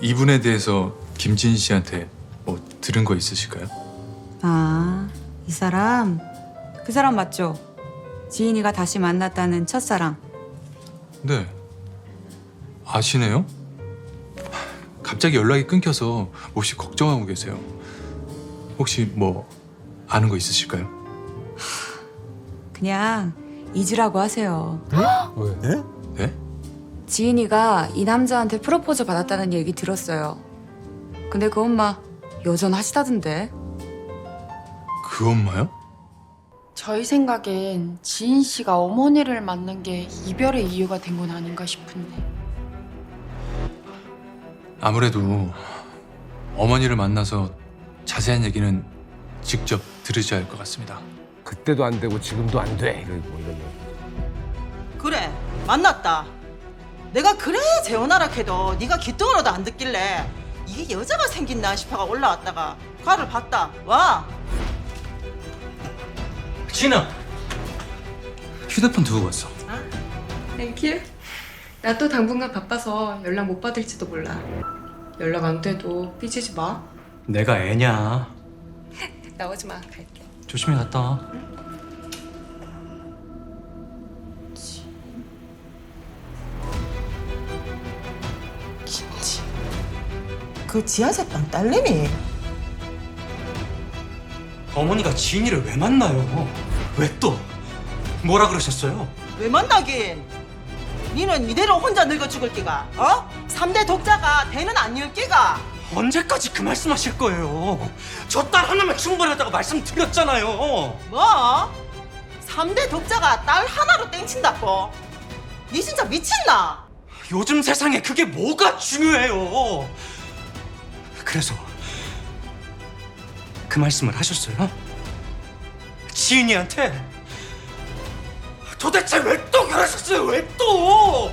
이분에 대해서 김지인 씨한테 뭐 들은 거 있으실까요? 아, 이 사람? 그 사람 맞죠? 지인이가 다시 만났다는 첫사랑. 네. 아시네요? 갑자기 연락이 끊겨서 몹시 걱정하고 계세요. 혹시 뭐 아는 거 있으실까요? 그냥 잊으라고 하세요. 왜? 네? 지인이가 이 남자한테 프로포즈 받았다는 얘기 들었어요. 근데 그 엄마 여전하시다던데. 그 엄마요? 저희 생각엔 지인 씨가 어머니를 만난 게 이별의 이유가 된 건 아닌가 싶은데. 아무래도 어머니를 만나서 자세한 얘기는 직접 들으셔야 할 것 같습니다. 그때도 안 되고 지금도 안 돼. 뭐 이러면. 그래 만났다. 내가 그래 재혼하라 해도 네가 귀뚱으로도 안 듣길래 이게 여자가 생긴나 싶어가 올라왔다가 가를 봤다. 와. 진아! 휴대폰 두고 갔어. 땡큐. 나 또 당분간 바빠서 연락 못 받을지도 몰라. 연락 안 돼도 삐지지 마. 내가 애냐. 나오지 마. 갈게. 조심히 갔다 와. 김치. 그 지하철당 딸내미. 어머니가 지인이를 왜 만나요? 왜 또? 뭐라 그러셨어요? 왜 만나긴? 니는 이대로 혼자 늙어 죽을 끼가? 어? 3대 독자가 대는 안 이을 끼가? 언제까지 그 말씀하실 거예요? 저 딸 하나면 충분하다고 말씀드렸잖아요. 뭐? 3대 독자가 딸 하나로 땡친다고? 니 진짜 미친나? 요즘 세상에 그게 뭐가 중요해요? 그래서 그 말씀을 하셨어요? 지인이한테? 도대체 왜 또 그러셨어요? 왜 또?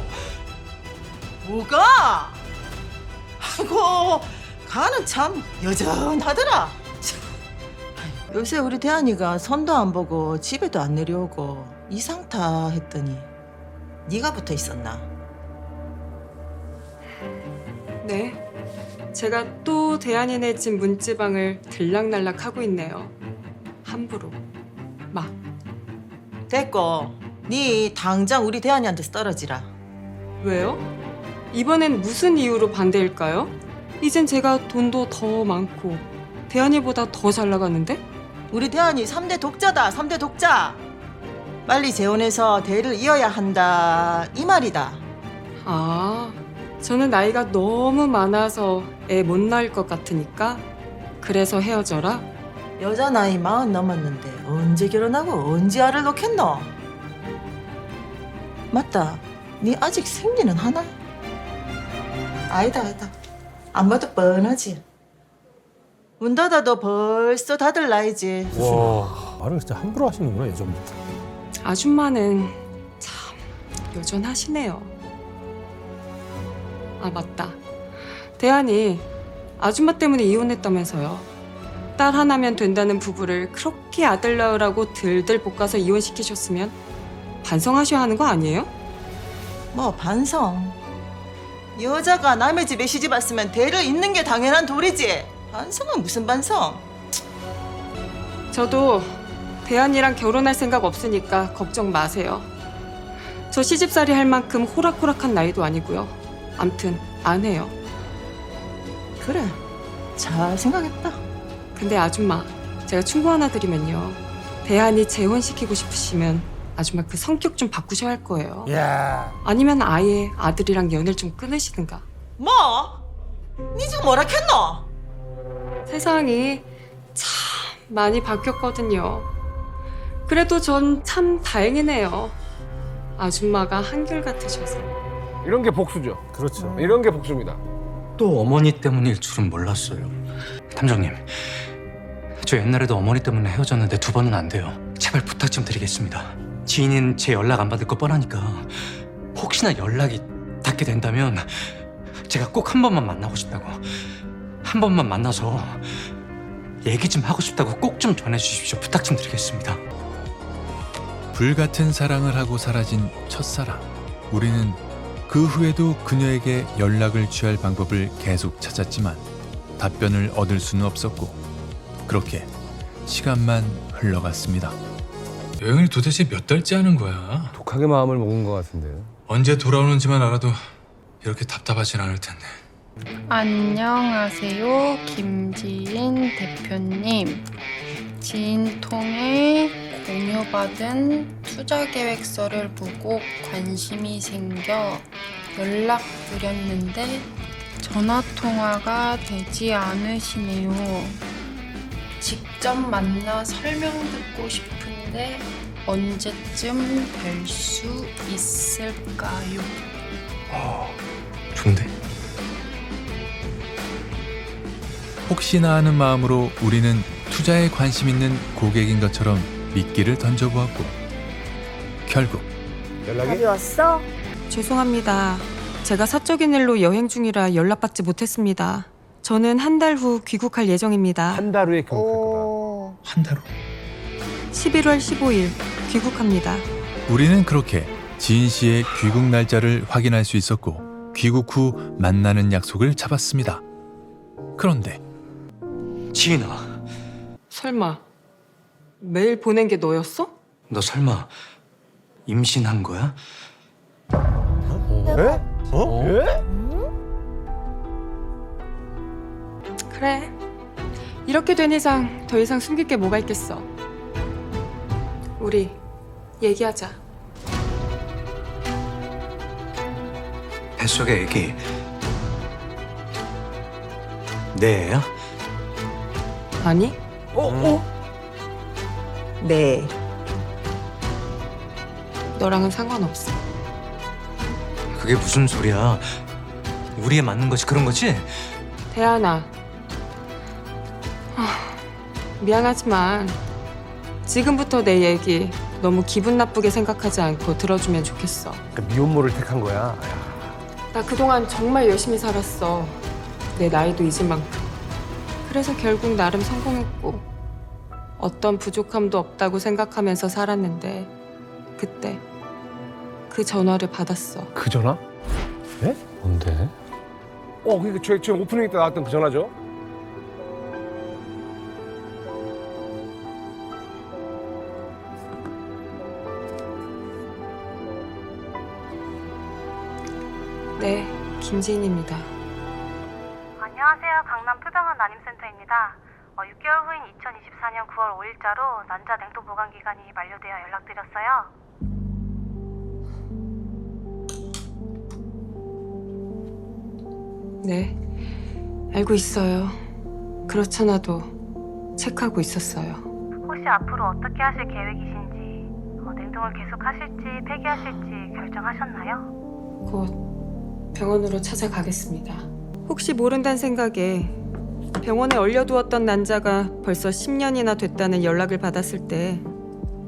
뭐가? 아이고 가는 참 여전하더라. 참. 요새 우리 대한이가 선도 안 보고 집에도 안 내려오고 이상타 했더니 네가 붙어 있었나? 네. 제가 또 대한이네 집 문지방을 들락날락 하고 있네요. 함부로. 막. 됐고 네 당장 우리 대한이한테서 떨어지라. 왜요? 이번엔 무슨 이유로 반대일까요? 이젠 제가 돈도 더 많고 대한이보다 더 잘 나가는데? 우리 대한이 3대 독자다. 3대 독자. 빨리 재혼해서 대를 이어야 한다 이 말이다. 아, 저는 나이가 너무 많아서 애 못 낳을 것 같으니까 그래서 헤어져라? 여자 나이 40 넘었는데 언제 결혼하고 언제 알을 놓겠노? 맞다. 네 아직 생리는 하나? 아니다. 안 봐도 뻔하지. 문 닫아도 벌써 닫을 나이지. 와, 말을 진짜 함부로 하시는구나, 예전부터. 아줌마는 참 여전하시네요. 아, 맞다. 대한이 아줌마 때문에 이혼했다면서요. 딸 하나면 된다는 부부를 그렇게 아들 낳으라고 들들 볶아서 이혼시키셨으면 반성하셔야 하는 거 아니에요? 뭐 반성? 여자가 남의 집에 시집 왔으면 대를 잇는 게 당연한 도리지. 반성은 무슨 반성? 저도 대한이랑 결혼할 생각 없으니까 걱정 마세요. 저 시집살이 할 만큼 호락호락한 나이도 아니고요. 암튼 안 해요. 그래, 잘 생각했다. 근데 아줌마, 제가 충고 하나 드리면요. 대한이 재혼시키고 싶으시면 아줌마 그 성격 좀 바꾸셔야 할 거예요. 야. 아니면 아예 아들이랑 연애를 좀 끊으시든가. 뭐? 니 지금 뭐라 했노? 세상이 참 많이 바뀌었거든요. 그래도 전 참 다행이네요. 아줌마가 한결같으셔서. 이런 게 복수죠. 그렇죠. 이런 게 복수입니다. 또 어머니 때문일 줄은 몰랐어요. 탐정님, 저 옛날에도 어머니 때문에 헤어졌는데 2번은 안 돼요. 제발 부탁 좀 드리겠습니다. 지인인 제 연락 안 받을 거 뻔하니까 혹시나 연락이 닿게 된다면 제가 꼭 한 번만 만나고 싶다고, 한 번만 만나서 얘기 좀 하고 싶다고 꼭 좀 전해주십시오. 부탁 좀 드리겠습니다. 불같은 사랑을 하고 사라진 첫사랑. 우리는 그 후에도 그녀에게 연락을 취할 방법을 계속 찾았지만 답변을 얻을 수는 없었고, 그렇게 시간만 흘러갔습니다. 여행을 도대체 몇 달째 하는 거야? 독하게 마음을 먹은 것 같은데요. 언제 돌아오는지만 알아도 이렇게 답답하진 않을 텐데. 안녕하세요, 김지인 대표님. 지인 통해 공유받은 투자계획서를 보고 관심이 생겨 연락드렸는데 전화통화가 되지 않으시네요. 직접 만나 설명 듣고 싶은데 언제쯤 뵐 수 있을까요? 좋은데? 혹시나 하는 마음으로 우리는 투자에 관심 있는 고객인 것처럼 미끼를 던져보았고, 결국 답이 왔어? 죄송합니다. 제가 사적인 일로 여행 중이라 연락받지 못했습니다. 저는 한 달 후 귀국할 예정입니다. 한 달 후에 오. 한 달 후 11월 15일 귀국합니다. 우리는 그렇게 지인 씨의 귀국 날짜를 확인할 수 있었고 귀국 후 만나는 약속을 잡았습니다. 그런데 지인아, 설마 메일 보낸 게 너였어? 너 설마 임신한 거야? 에? 예? 그래. 이렇게 된 이상 더 이상 숨길 게 뭐가 있겠어. 우리 얘기하자. 뱃속의 애기 내 애야? 아니? 네. 너랑은 상관없어. 그게 무슨 소리야? 우리 애 맞는 거지, 그런 거지? 대안아. 미안하지만 지금부터 내 얘기 너무 기분 나쁘게 생각하지 않고 들어주면 좋겠어. 그러니까 미혼모를 택한 거야. 나 그동안 정말 열심히 살았어. 내 나이도 잊을 만큼. 그래서 결국 나름 성공했고 어떤 부족함도 없다고 생각하면서 살았는데 그때 그 전화를 받았어. 그 전화? 예? 뭔데? 그러니까 저희 오프닝 때 나왔던 그 전화죠? 네, 김지인입니다. 안녕하세요. 강남 표병원 난임센터입니다. 6개월 후인 2024년 9월 5일자로 난자 냉동 보관 기간이 만료되어 연락드렸어요. 네, 알고 있어요. 그렇잖아도 체크하고 있었어요. 혹시 앞으로 어떻게 하실 계획이신지, 냉동을 계속 하실지 폐기하실지 결정하셨나요? 곧 병원으로 찾아가겠습니다. 혹시 모른다는 생각에 병원에 얼려두었던 난자가 벌써 10년이나 됐다는 연락을 받았을 때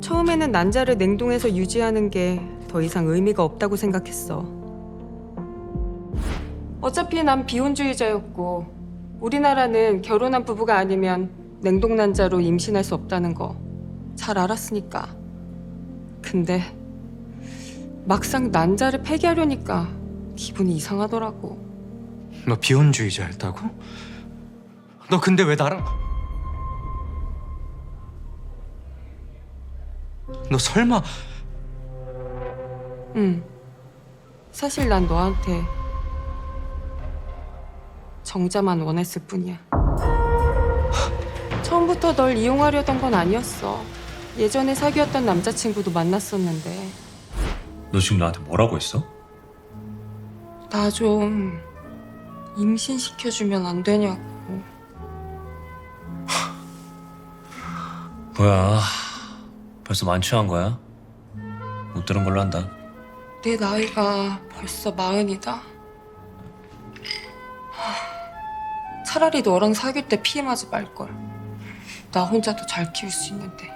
처음에는 난자를 냉동해서 유지하는 게 더 이상 의미가 없다고 생각했어. 어차피 난 비혼주의자였고 우리나라는 결혼한 부부가 아니면 냉동 난자로 임신할 수 없다는 거 잘 알았으니까. 근데 막상 난자를 폐기하려니까 기분이 이상하더라고. 너 비혼주의자였다고? 너 근데 왜 나랑... 너 설마... 응. 사실 난 너한테 정자만 원했을 뿐이야. 처음부터 널 이용하려던 건 아니었어. 예전에 사귀었던 남자친구도 만났었는데. 너 지금 나한테 뭐라고 했어? 나 좀 임신시켜주면 안 되냐고. 뭐야, 벌써 만취한 거야? 못 들은 걸로 한다. 내 나이가 벌써 40이다. 차라리 너랑 사귈 때 피임하지 말걸. 나 혼자도 잘 키울 수 있는데.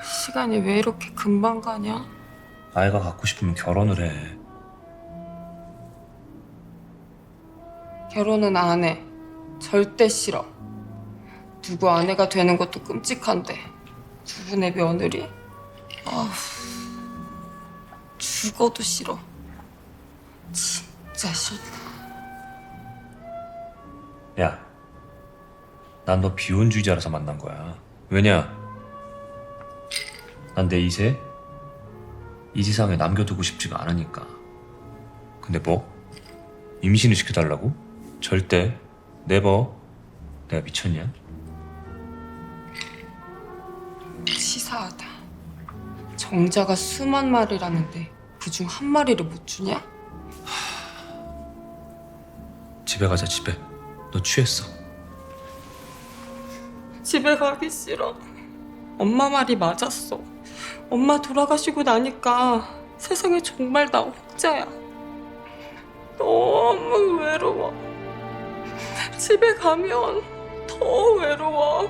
시간이 왜 이렇게 금방 가냐? 아이가 갖고 싶으면 결혼을 해. 결혼은 안 해. 절대 싫어. 누구 아내가 되는 것도 끔찍한데 누구네 며느리? 죽어도 싫어. 진짜 싫다. 야, 난 너 비혼주의자라서 만난 거야. 왜냐? 난 내 이세 이 세상에 남겨두고 싶지가 않으니까. 근데 뭐? 임신을 시켜달라고? 절대. 네버. 내가 미쳤냐? 치사하다. 정자가 수만 마리라는데 그중 한 마리를 못 주냐? 집에 가자, 집에. 너 취했어. 집에 가기 싫어. 엄마 말이 맞았어. 엄마 돌아가시고 나니까 세상에 정말 나 혼자야. 너무 외로워. 집에 가면 더 외로워.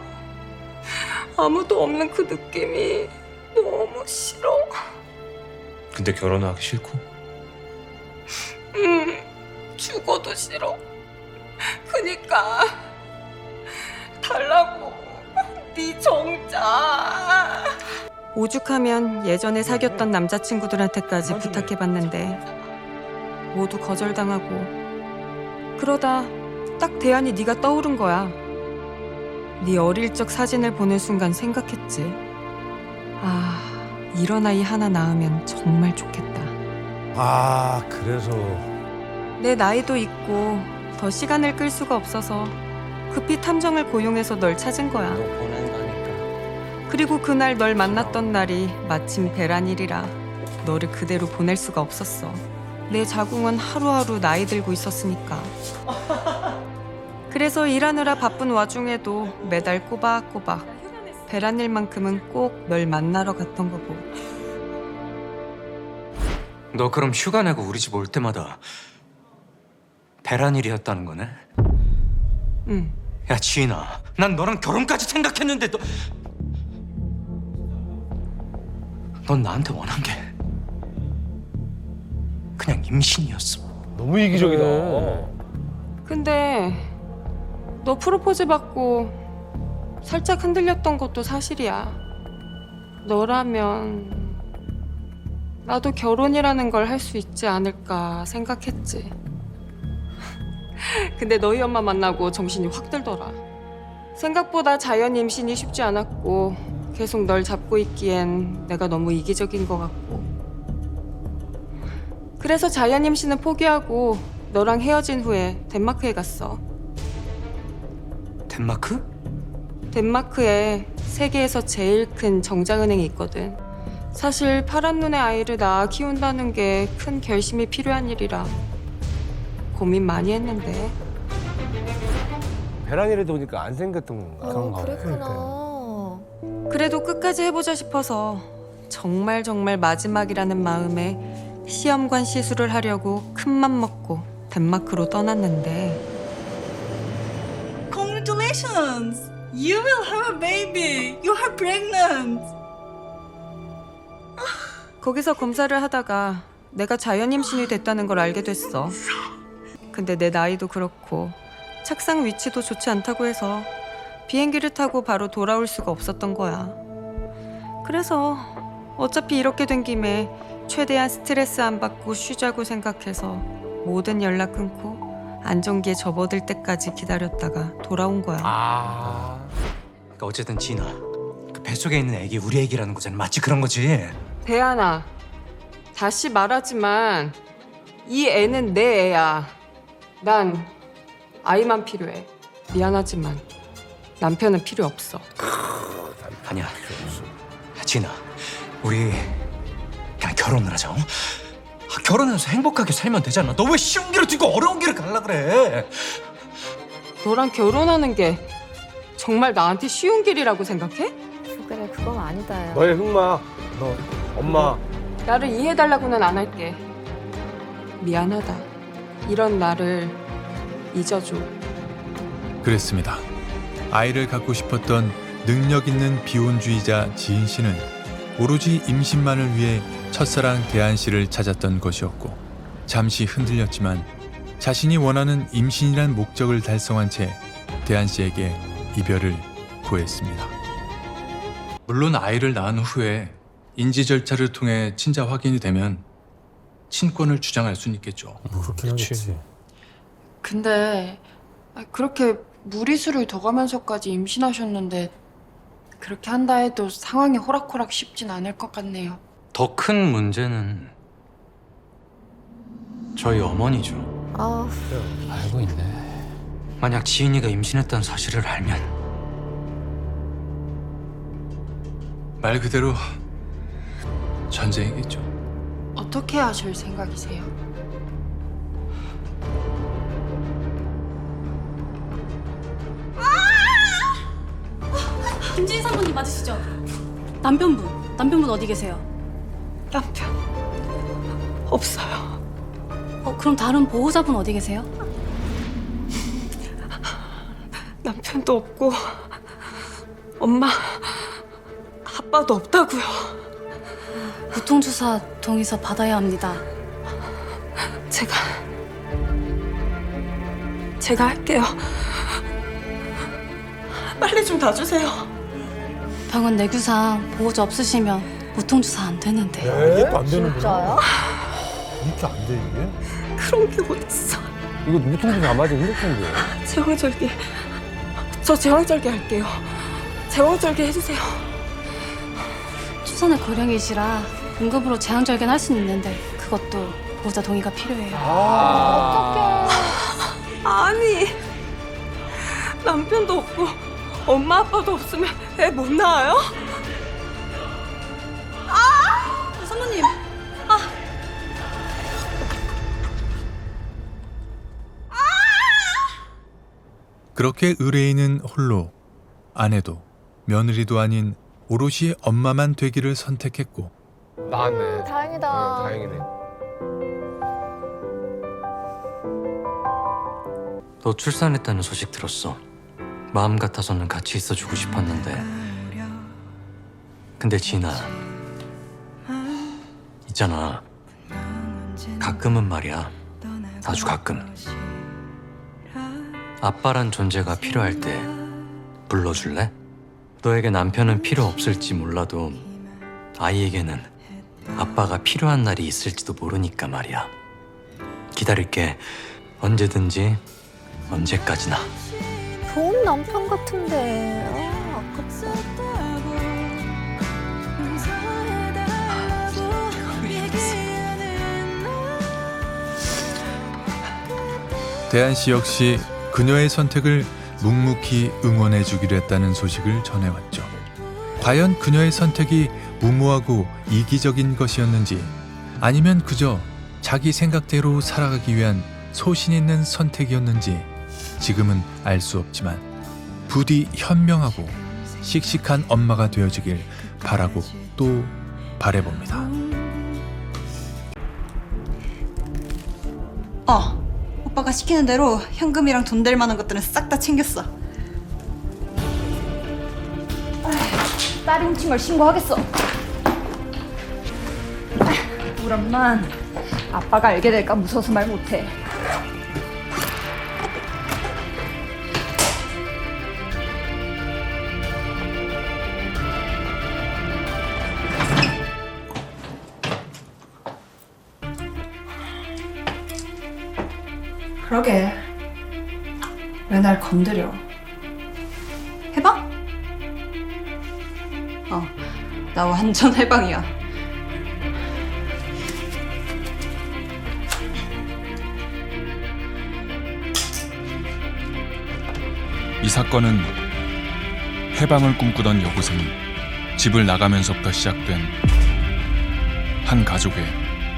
아무도 없는 그 느낌이 너무 싫어. 근데 결혼을 하기 싫고? 죽어도 싫어. 그니까 달라고. 네 정자. 오죽하면 예전에 사귀었던 남자친구들한테까지 부탁해봤는데 모두 거절당하고. 그러다 딱 대안이 네가 떠오른 거야. 네 어릴 적 사진을 보는 순간 생각했지. 이런 아이 하나 낳으면 정말 좋겠다. 그래서 내 나이도 있고 더 시간을 끌 수가 없어서 급히 탐정을 고용해서 널 찾은 거야. 그리고 그날 널 만났던 날이 마침 배란일이라 너를 그대로 보낼 수가 없었어. 내 자궁은 하루하루 나이 들고 있었으니까. 그래서 일하느라 바쁜 와중에도 매달 꼬박꼬박 배란일만큼은 꼭 널 만나러 갔던 거고. 너 그럼 휴가 내고 우리 집 올 때마다 배란일이었다는 거네? 응. 야 지인아, 난 너랑 결혼까지 생각했는데 넌 나한테 원한 게 그냥 임신이었어. 너무 이기적이다. 근데 너 프로포즈 받고 살짝 흔들렸던 것도 사실이야. 너라면 나도 결혼이라는 걸 할 수 있지 않을까 생각했지. 근데 너희 엄마 만나고 정신이 확 들더라. 생각보다 자연 임신이 쉽지 않았고 계속 널 잡고 있기엔 내가 너무 이기적인 것 같고. 그래서 자연 임신은 포기하고 너랑 헤어진 후에 덴마크에 갔어. 덴마크? 덴마크에 세계에서 제일 큰 정자은행이 있거든. 사실 파란 눈의 아이를 낳아 키운다는 게 큰 결심이 필요한 일이라 고민 많이 했는데. 배란이라도 보니까 안 생겼던 건가? 어, 그랬구나. 그래도 끝까지 해보자 싶어서 정말 마지막이라는 마음에 시험관 시술을 하려고 큰맘 먹고 덴마크로 떠났는데 Congratulations! You will have a baby. You are pregnant. 거기서 검사를 하다가 내가 자연 임신이 됐다는 걸 알게 됐어. 근데 내 나이도 그렇고 착상 위치도 좋지 않다고 해서 비행기를 타고 바로 돌아올 수가 없었던 거야. 그래서 어차피 이렇게 된 김에 최대한 스트레스 안 받고 쉬자고 생각해서 모든 연락 끊고 안정기에 접어들 때까지 기다렸다가 돌아온 거야. 그러니까 어쨌든 진아, 그 뱃속에 있는 애기 우리 애기라는 거잖아. 마치 그런 거지. 대안아, 다시 말하지만 이 애는 내 애야. 난 아이만 필요해. 미안하지만 남편은 필요 없어. 아니야, 진아, 우리 그냥 결혼을 하자. 어? 결혼해서 행복하게 살면 되잖아. 너 왜 쉬운 길을 두고 어려운 길을 갈라 그래? 너랑 결혼하는 게 정말 나한테 쉬운 길이라고 생각해? 그래, 그건 아니다. 야. 너의 흑마, 너 엄마. 나를 이해해달라고는 안 할게. 미안하다. 이런 나를 잊어줘. 그랬습니다. 아이를 갖고 싶었던 능력 있는 비혼주의자 지인 씨는 오로지 임신만을 위해 첫사랑 대한 씨를 찾았던 것이었고, 잠시 흔들렸지만 자신이 원하는 임신이란 목적을 달성한 채 대한 씨에게 이별을 고했습니다. 물론 아이를 낳은 후에 인지 절차를 통해 친자 확인이 되면 친권을 주장할 수는 있겠죠. 그렇긴 하겠지. 근데 그렇게 무리수를 둬가면서까지 임신하셨는데 그렇게 한다 해도 상황이 호락호락 쉽진 않을 것 같네요. 더 큰 문제는 저희 어머니죠. 아, 알고 있네. 만약 지인이가 임신했다는 사실을 알면 말 그대로 전쟁이겠죠. 어떻게 하실 생각이세요? 김진희 사모님 맞으시죠? 남편분 어디 계세요? 남편 없어요. 그럼 다른 보호자분 어디 계세요? 남편도 없고 엄마, 아빠도 없다고요. 고통주사 동의서 받아야 합니다. 제가 할게요. 빨리 좀 놔주세요. 병원 내규상 보호자 없으시면 보통주사 안 되는데. 이게 또 안 되는구나. 진짜요? 이렇게 안 돼, 이게? 그런 게 어딨어. 이거 무통도 안 맞아, 힘들 텐데. 제왕절개. 저 제왕절개 할게요. 제왕절개 해주세요. 초선의 고령이시라 응급으로 제왕절개는 할 수는 있는데 그것도 보호자 동의가 필요해요. 아니, 남편도 없고 엄마 아빠도 없으면 애 못 낳아요? 사모님. 그렇게 의뢰인은 홀로 아내도 며느리도 아닌 오롯이 엄마만 되기를 선택했고, 나왔네. 다행이다. 다행이네. 너 출산했다는 소식 들었어. 마음 같아서는 같이 있어주고 싶었는데. 근데 진아, 있잖아. 가끔은 말이야. 아주 가끔. 아빠란 존재가 필요할 때 불러줄래? 너에게 남편은 필요 없을지 몰라도 아이에게는 아빠가 필요한 날이 있을지도 모르니까 말이야. 기다릴게. 언제든지 언제까지나. 좋은 남편 같은데. 아깝다. 대한 씨 역시 그녀의 선택을 묵묵히 응원해 주기로 했다는 소식을 전해왔죠. 과연 그녀의 선택이 무모하고 이기적인 것이었는지, 아니면 그저 자기 생각대로 살아가기 위한 소신 있는 선택이었는지 지금은 알 수 없지만 부디 현명하고 씩씩한 엄마가 되어주길 바라고 또 바라봅니다. 오빠가 시키는 대로 현금이랑 돈 될 만한 것들은 싹 다 챙겼어. 딸이 훔친 걸 신고하겠어. 우리 엄만 아빠가 알게 될까 무서워서 말 못해. 그러게. 왜 날 건드려? 해방? 나 완전 해방이야. 이 사건은 해방을 꿈꾸던 여고생이 집을 나가면서부터 시작된 한 가족의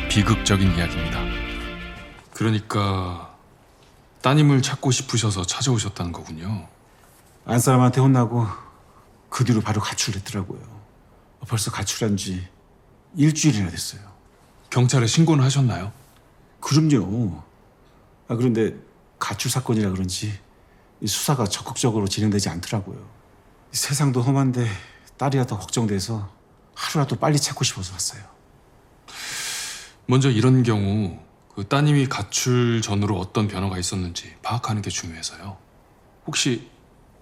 비극적인 이야기입니다. 그러니까 따님을 찾고 싶으셔서 찾아오셨다는 거군요. 안사람한테 혼나고 그 뒤로 바로 가출했더라고요. 벌써 가출한 지 일주일이나 됐어요. 경찰에 신고는 하셨나요? 그럼요. 그런데 가출 사건이라 그런지 이 수사가 적극적으로 진행되지 않더라고요. 이 세상도 험한데 딸이라 더 걱정돼서 하루라도 빨리 찾고 싶어서 왔어요. 먼저 이런 경우 그 따님이 가출 전으로 어떤 변화가 있었는지 파악하는 게 중요해서요. 혹시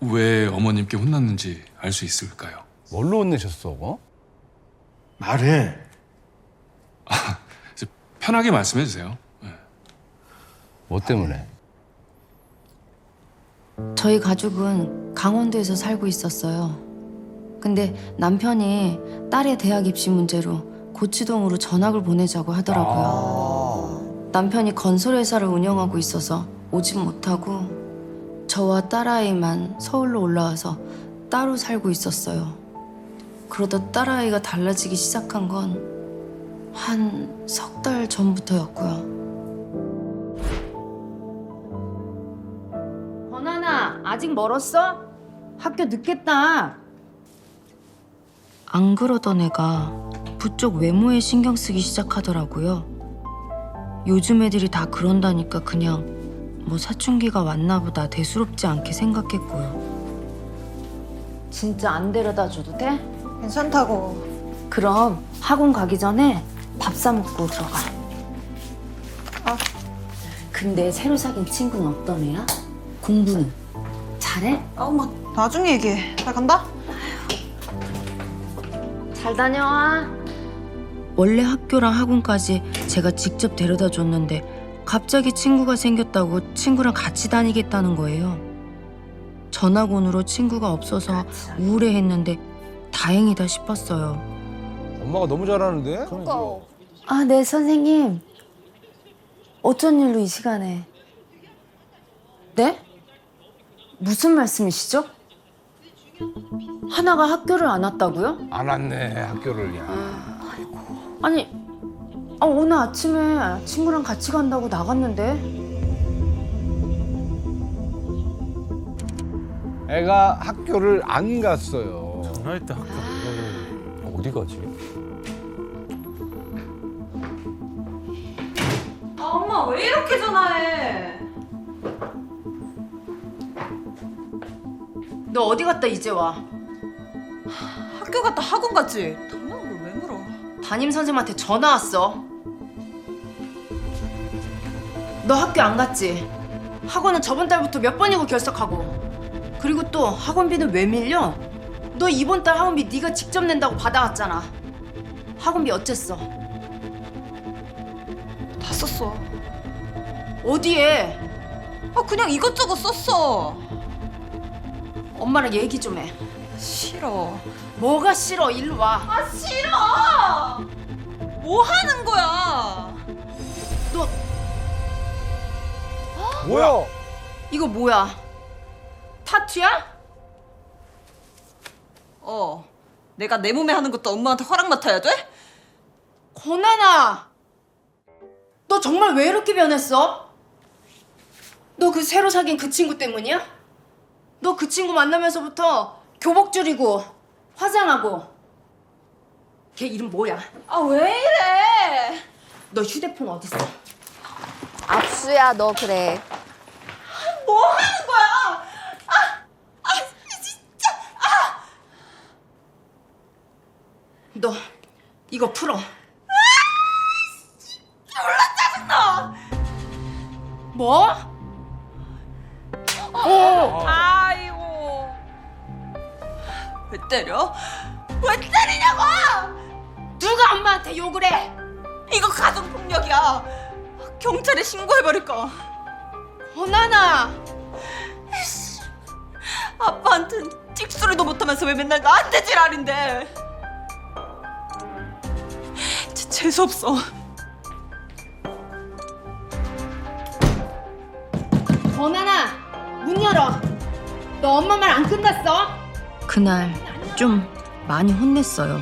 왜 어머님께 혼났는지 알 수 있을까요? 뭘로 혼내셨어? 말해. 편하게 말씀해 주세요. 뭐 때문에? 저희 가족은 강원도에서 살고 있었어요. 근데 남편이 딸의 대학 입시 문제로 고치동으로 전학을 보내자고 하더라고요. 남편이 건설회사를 운영하고 있어서 오진 못하고 저와 딸아이만 서울로 올라와서 따로 살고 있었어요. 그러다 딸아이가 달라지기 시작한 건 한 석 달 전부터였고요. 권하나 아직 멀었어? 학교 늦겠다. 안 그러던 애가 부쩍 외모에 신경 쓰기 시작하더라고요. 요즘 애들이 다 그런다니까 그냥 뭐 사춘기가 왔나 보다 대수롭지 않게 생각했고요. 진짜 안 데려다 줘도 돼? 괜찮다고. 그럼 학원 가기 전에 밥 사 먹고 들어가. 근데 새로 사귄 친구는 어떤 애야? 공부는? 잘해? 뭐 나중에 얘기해. 나 간다. 잘 다녀와. 원래 학교랑 학원까지 제가 직접 데려다 줬는데 갑자기 친구가 생겼다고 친구랑 같이 다니겠다는 거예요. 전학원으로 친구가 없어서 우울해했는데 다행이다 싶었어요. 엄마가 너무 잘하는데? 아, 네, 선생님. 어쩐 일로 이 시간에? 네? 무슨 말씀이시죠? 하나가 학교를 안 왔다고요? 안 왔네, 학교를. 아니, 오늘 아침에 친구랑 같이 간다고 나갔는데. 애가 학교를 안 갔어요. 전화했다, 학교를. 어디 가지? 엄마 왜 이렇게 전화해? 너 어디 갔다 이제 와? 학교 갔다 학원 갔지? 당연한 걸 왜 물어? 담임 선생님한테 전화 왔어. 너 학교 안 갔지? 학원은 저번 달부터 몇 번이고 결석하고. 그리고 또 학원비는 왜 밀려? 너 이번 달 학원비 네가 직접 낸다고 받아왔잖아. 학원비 어쨌어? 다 썼어. 어디에? 그냥 이것저것 썼어. 엄마랑 얘기 좀 해. 싫어. 뭐가 싫어? 일로 와. 싫어! 뭐 하는 거야? 너 뭐야? 이거 뭐야? 타투야? 내가 내 몸에 하는 것도 엄마한테 허락 맡아야 돼? 권하나! 너 정말 왜 이렇게 변했어? 너 그 새로 사귄 그 친구 때문이야? 너 그 친구 만나면서부터 교복 줄이고 화장하고. 걔 이름 뭐야? 아 왜 이래? 너 휴대폰 어딨어? 압수야 너 그래. 뭐 하는 거야? 진짜. 너 이거 풀어. 졸라 짜증나. 뭐? 아이고. 왜 때려? 왜 때리냐고? 누가 엄마한테 욕을 해? 이거 가정폭력이야. 경찰에 신고해버릴까? 나나. 아빠한텐 찍소리도 못하면서 왜 맨날 나한테 지랄인데? 재수없어. 권하나, 문 열어. 너 엄마 말 안 끝났어? 그날 좀 많이 혼냈어요.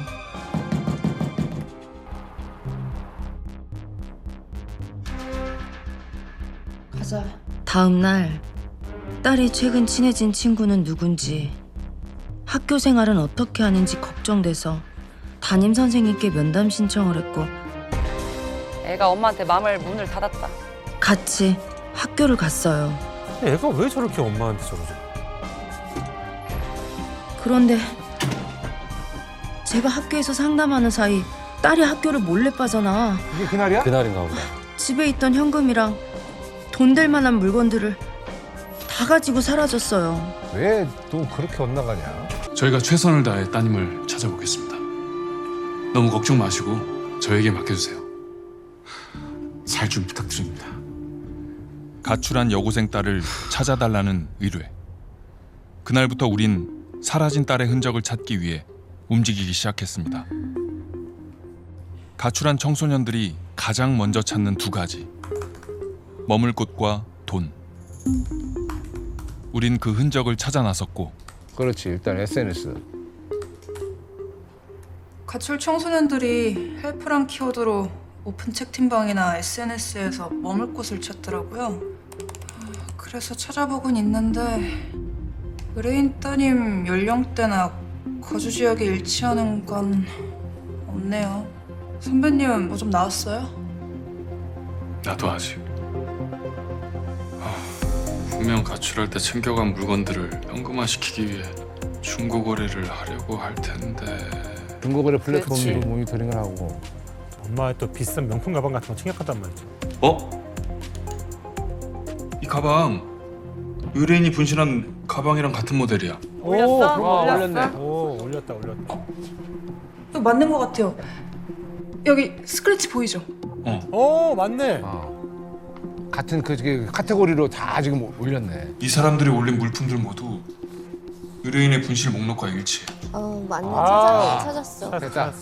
가자. 다음 날 딸이 최근 친해진 친구는 누군지, 학교 생활은 어떻게 하는지 걱정돼서 담임 선생님께 면담 신청을 했고 애가 엄마한테 문을 닫았다. 같이 학교를 갔어요. 애가 왜 저렇게 엄마한테 저러죠? 그런데 제가 학교에서 상담하는 사이 딸이 학교를 몰래 빠져나와 이게 그날이야? 그날인가 보다. 집에 있던 현금이랑 돈 될 만한 물건들을 다 가지고 사라졌어요. 왜 또 그렇게 엇나가냐? 저희가 최선을 다해 따님을 찾아보겠습니다. 너무 걱정 마시고 저에게 맡겨주세요. 잘 좀 부탁드립니다. 가출한 여고생 딸을 찾아달라는 의뢰. 그날부터 우린 사라진 딸의 흔적을 찾기 위해 움직이기 시작했습니다. 가출한 청소년들이 가장 먼저 찾는 두 가지. 머물 곳과 돈. 우린 그 흔적을 찾아 나섰고. 그렇지, 일단 SNS. 가출 청소년들이 헬프란 키워드로 오픈 채팅방이나 SNS에서 머물 곳을 찾더라고요. 그래서 찾아보곤 있는데 의뢰인 따님 연령대나 거주 지역에 일치하는 건 없네요. 선배님은 뭐 좀 나왔어요? 나도 아직. 분명 가출할 때 챙겨간 물건들을 현금화시키기 위해 중고거래를 하려고 할 텐데. 중고거래 플랫폼도 모니터링을 하고. 엄마의 또 비싼 명품 가방 같은 거 챙겨갔단 말이죠. 어? 이 가방 의뢰인이 분실한 가방이랑 같은 모델이야. 올렸네. 오, 올렸다. 이거 맞는 것 같아요. 여기 스크래치 보이죠? 맞네. 같은 그 카테고리로 다 지금 올렸네. 이 사람들이 올린 물품들 모두 의뢰인의 분실 목록과 일치해. 맞네. 찾았어. 됐다.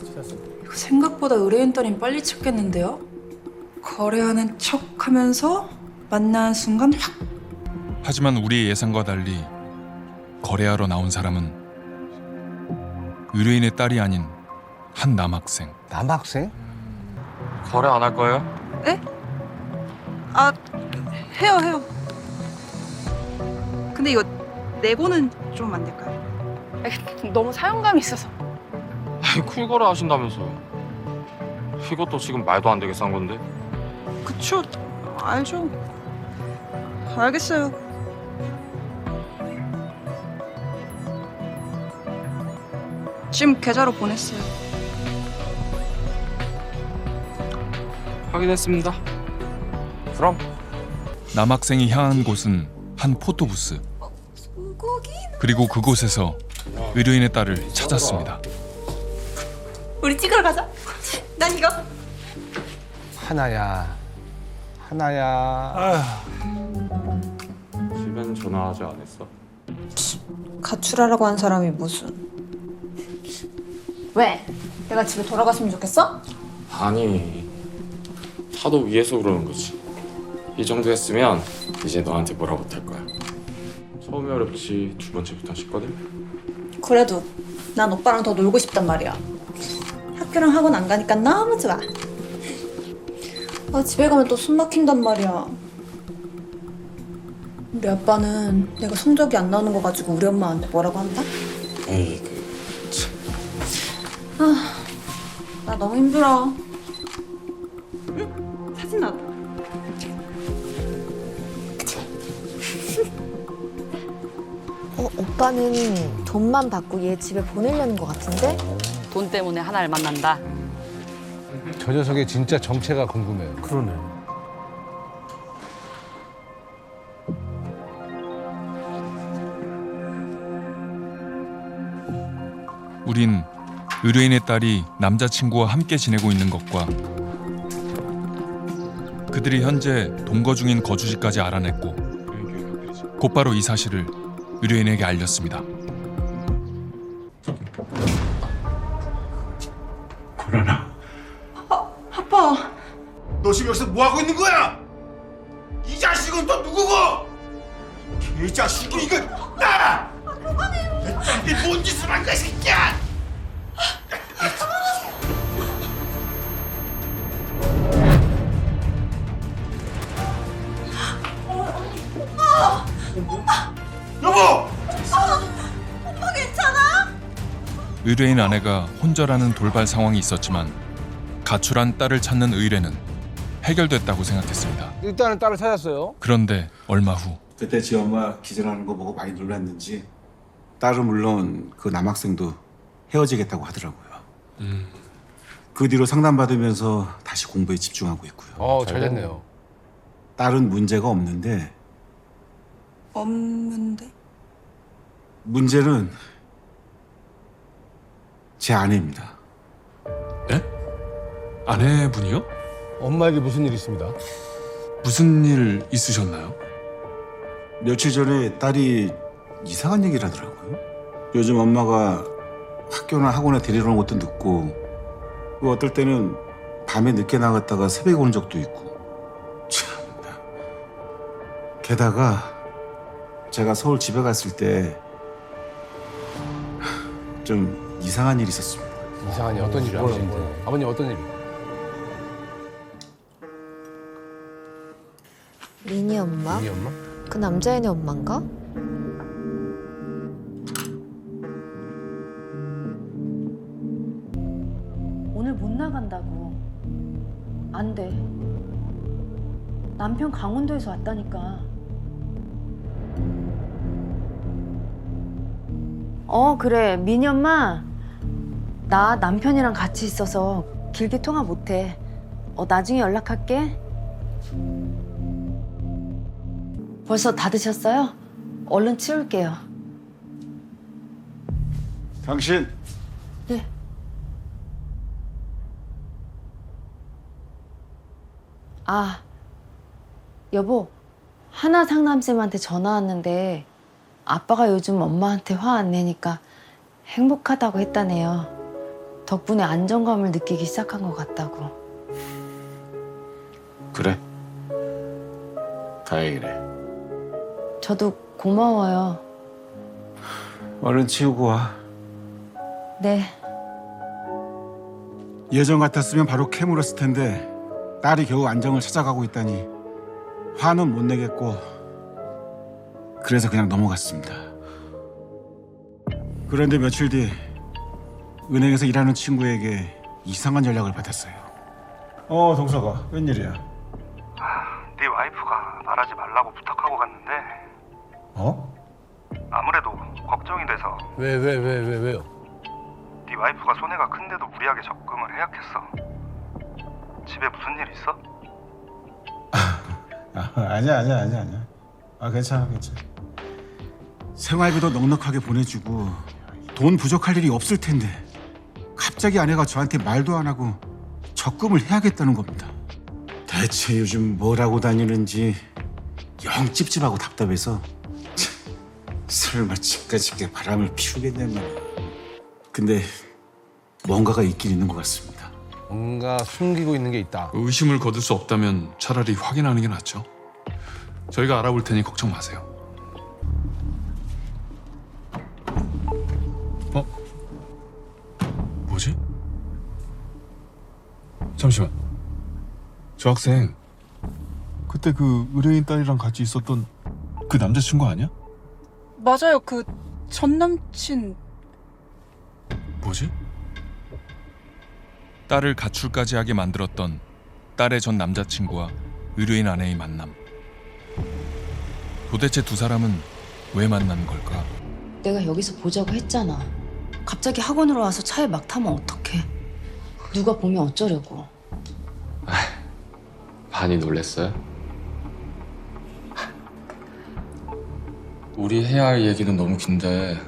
이거 생각보다 의뢰인 딸인 빨리 찾겠는데요? 거래하는 척하면서 만난 순간 확. 하지만 우리의 예상과 달리 거래하러 나온 사람은 의뢰인의 딸이 아닌 한 남학생. 남학생? 거래 안 할 거예요? 네? 아, 해요. 근데 이거 내고는 좀 안 될까요? 너무 사용감이 있어서. 쿨 거래 하신다면서요. 이것도 지금 말도 안 되게 싼 건데. 그쵸, 알죠. 알겠어요. 지금 계좌로 보냈어요. 확인했습니다. 그럼 남학생이 향한 곳은 한 포토부스. 그리고 그곳에서 의뢰인의 딸을 찾았습니다. 우리 찍으러 가자. 난 이거. 하나야. 집엔 전화하지 않았어? 가출하라고 한 사람이 무슨? 왜? 내가 집에 돌아갔으면 좋겠어? 아니, 하도 위해서 그러는 거지. 이 정도 했으면 이제 너한테 뭐라 못할 거야. 처음이 어렵지 두 번째부터 쉽거든. 그래도 난 오빠랑 더 놀고 싶단 말이야. 학교랑 학원 안 가니까 너무 좋아. 집에 가면 또 숨 막힌단 말이야. 우리 아빠는 내가 성적이 안 나오는 거 가지고 우리 엄마한테 뭐라고 한다? 에이, 나 너무 힘들어. 사진 나도. 오빠는 돈만 받고 얘 집에 보내려는 것 같은데? 돈 때문에 하나를 만난다. 저 녀석의 진짜 정체가 궁금해요. 그러네. 우린 의뢰인의 딸이 남자친구와 함께 지내고 있는 것과 그들이 현재 동거 중인 거주지까지 알아냈고 곧바로 이 사실을 의뢰인에게 알렸습니다. 고라나. 아빠. 너 지금 여기서 뭐 하고 있는 거야? 이 자식은 또 누구고? 이 자식이 이거 나! 이게 뭔 짓을 한 거야, 이 새끼야! 여보! 오빠 괜찮아? 의뢰인 아내가 혼자라는 돌발 상황이 있었지만 가출한 딸을 찾는 의뢰는 해결됐다고 생각했습니다. 일단은 딸을 찾았어요. 그런데 얼마 후 그때 지 엄마 기절하는 거 보고 많이 놀랐는지 딸은 물론 그 남학생도 헤어지겠다고 하더라고요. 그 뒤로 상담받으면서 다시 공부에 집중하고 있고요. 잘 됐네요. 딸은 문제가 없는데 없는데? 문제는 제 아내입니다. 네? 아내분이요? 엄마에게 무슨 일이 있습니다. 무슨 일 있으셨나요? 며칠 전에 딸이 이상한 얘기를 하더라고요. 요즘 엄마가 학교나 학원에 데리러 오는 것도 늦고 그 어떨 때는 밤에 늦게 나갔다가 새벽에 오는 적도 있고 참나. 게다가 제가 서울 집에 갔을 때 좀 이상한 일이 있었습니다. 이상한 일 어떤 일이 아버님 어떤 일이? 미니 엄마? 미니 엄마? 그 남자애네 엄마인가? 오늘 못 나간다고. 안 돼. 남편 강원도에서 왔다니까. 그래. 미니 엄마. 나 남편이랑 같이 있어서 길게 통화 못해. 나중에 연락할게. 벌써 다 드셨어요? 얼른 치울게요. 당신 네. 여보. 하나 상담쌤한테 전화 왔는데 아빠가 요즘 엄마한테 화 안 내니까 행복하다고 했다네요. 덕분에 안정감을 느끼기 시작한 것 같다고. 그래? 다행이네. 저도 고마워요. 얼른 치우고 와. 네. 예전 같았으면 바로 캐물었을 텐데 딸이 겨우 안정을 찾아가고 있다니 화는 못 내겠고 그래서 그냥 넘어갔습니다. 그런데 며칠 뒤 은행에서 일하는 친구에게 이상한 연락을 받았어요. 동서가 웬일이야? 네 와이프가 말하지 말라고 부탁하고 갔는데 아무래도 걱정이 돼서. 왜요? 네 와이프가 손해가 큰데도 무리하게 적금을 해약했어. 집에 무슨 일 있어? 아니야. 괜찮아. 생활비도 넉넉하게 보내주고 돈 부족할 일이 없을 텐데 갑자기 아내가 저한테 말도 안 하고 적금을 해야겠다는 겁니다. 대체 요즘 뭘 하고 다니는지 영 찝찝하고 답답해서 설마 집까지 바람을 피우겠냔 말이야. 근데 뭔가가 있긴 있는 것 같습니다. 뭔가 숨기고 있는 게 있다. 의심을 거둘 수 없다면 차라리 확인하는 게 낫죠. 저희가 알아볼 테니 걱정 마세요. 뭐지? 잠시만. 저 학생 그때 그 의뢰인 딸이랑 같이 있었던 그 그 남자친구 아니야? 맞아요. 그 전 남친. 뭐지? 딸을 가출까지 하게 만들었던 딸의 전 남자친구와 의뢰인 아내의 만남. 도대체 두 사람은 왜 만난 걸까? 내가 여기서 보자고 했잖아. 갑자기 학원으로 와서 차에 막 타면 어떡해. 누가 보면 어쩌려고. 많이 놀랬어요? 우리 해야 할 얘기는 너무 긴데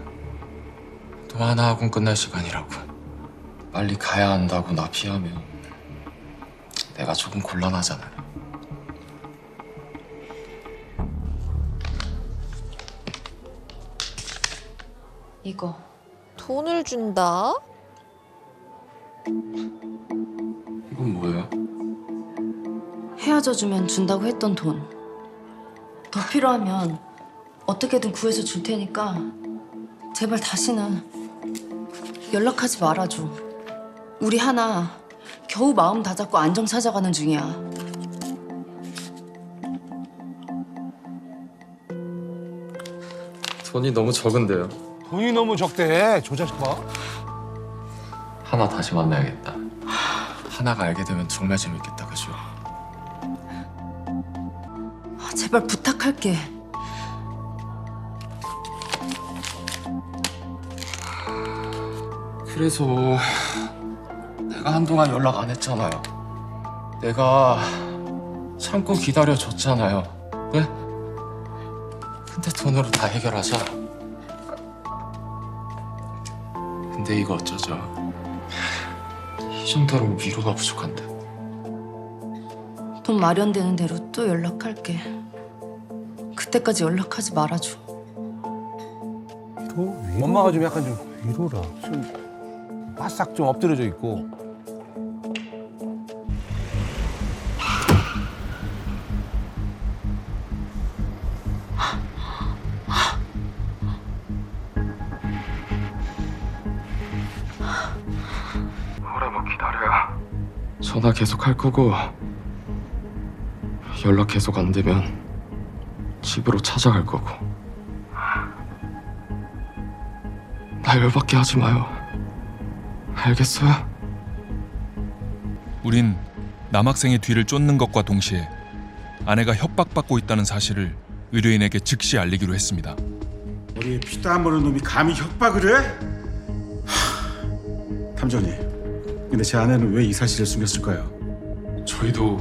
또 하나 학원 끝날 시간이라고. 빨리 가야 한다고 나 피하면 내가 조금 곤란하잖아요. 이거. 돈을 준다? 이건 뭐예요? 헤어져 주면 준다고 했던 돈. 더 필요하면 어떻게든 구해서 줄 테니까 제발 다시는 연락하지 말아줘. 우리 하나 겨우 마음 다잡고 안정 찾아가는 중이야. 돈이 너무 적은데요. 돈이 너무 적대. 저 자식 봐. 하나 다시 만나야겠다. 하나가 알게 되면 정말 재밌겠다, 그죠? 제발 부탁할게. 그래서 내가 한동안 연락 안 했잖아요. 내가 참고 기다려줬잖아요. 네? 근데 돈으로 다 해결하자. 근데 이거 어쩌죠? 이 정도로 위로가 부족한데. 돈 마련되는 대로 또 연락할게. 그때까지 연락하지 말아줘. 엄마가 좀 약간 좀 위로라. 좀 바싹 좀 엎드려져 있고. 오래 못 기다려. 전화 계속 할 거고 연락 계속 안 되면 집으로 찾아갈 거고. 나 열받게 하지 마요. 알겠어요? 우린 남학생의 뒤를 쫓는 것과 동시에 아내가 협박받고 있다는 사실을 의뢰인에게 즉시 알리기로 했습니다. 머리에 피도 안 보는 놈이 감히 협박을 해? 탐정님, 근데 제 아내는 왜 이 사실을 숨겼을까요? 저희도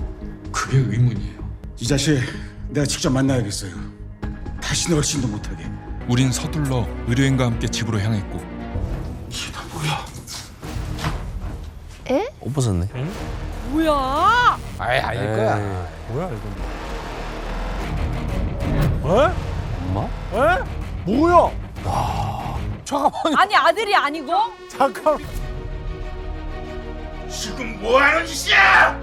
그게 의문이에요. 이 자식 내가 직접 만나야겠어요. 다시는 얼씬도 못하게. 우린 서둘러 의뢰인과 함께 집으로 향했고. 이게 다 뭐야? 에? 옷 벗었네. 뭐야? 아이 아닐 거야. 뭐야 이거. 에? 엄마? 에? 뭐야? 잠깐만. 아니 아들이 아니고? 잠깐. 지금 뭐 하는 짓이야?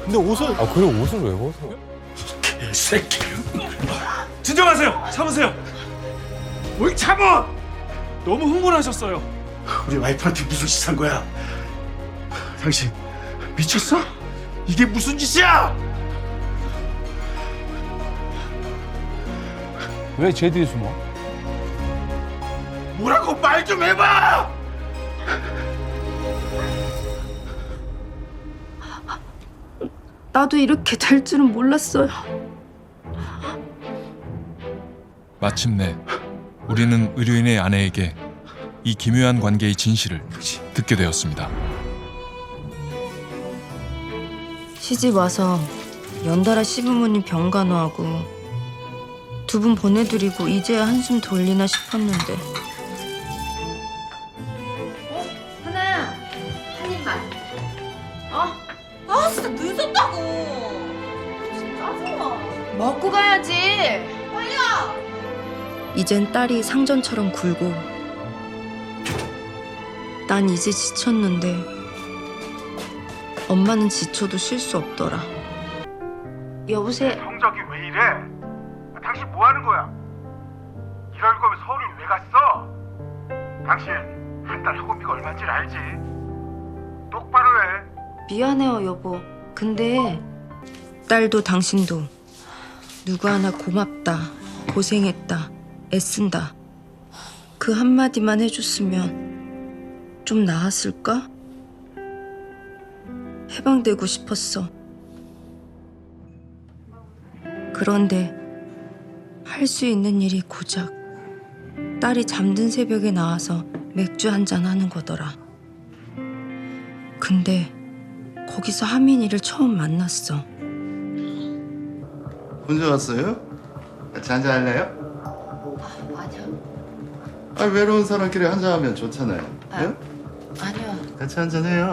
근데 옷을 그래 옷을 왜 벗어? 새끼. 진정하세요. 참으세요. 뭘 참어? 너무 흥분하셨어요. 우리 와이프한테 무슨 짓 한 거야? 당신 미쳤어? 이게 무슨 짓이야? 왜 제 뒤에 숨어? 뭐라고 말 좀 해봐. 나도 이렇게 될 줄은 몰랐어요. 마침내 우리는 의뢰인의 아내에게 이 기묘한 관계의 진실을 듣게 되었습니다. 시집 와서 연달아 시부모님 병간호하고 두 분 보내드리고 이제야 한숨 돌리나 싶었는데. 하나야, 한 입만. 아 진짜 늦었다고. 짜증나. 먹고 가야지. 빨리야. 이젠 딸이 상전처럼 굴고 난 이제 지쳤는데 엄마는 지쳐도 쉴 수 없더라. 여보세요. 성적이 왜 이래? 당신 뭐 하는 거야? 이럴 거면 서울을 왜 갔어? 당신 한 달 학원비가 얼마인지 알지? 똑바로 해. 미안해요, 여보. 근데 딸도 당신도 누구 하나 고맙다, 고생했다, 애쓴다. 그 한마디만 해줬으면 좀 나았을까? 해방되고 싶었어. 그런데 할 수 있는 일이 고작 딸이 잠든 새벽에 나와서 맥주 한잔 하는 거더라. 근데 거기서 하민이를 처음 만났어. 혼자 왔어요? 같이 한잔 할래요? 아니요. 아, 외로운 사람끼리 한잔하면 좋잖아요. 응? 아니요. 같이 한잔해요.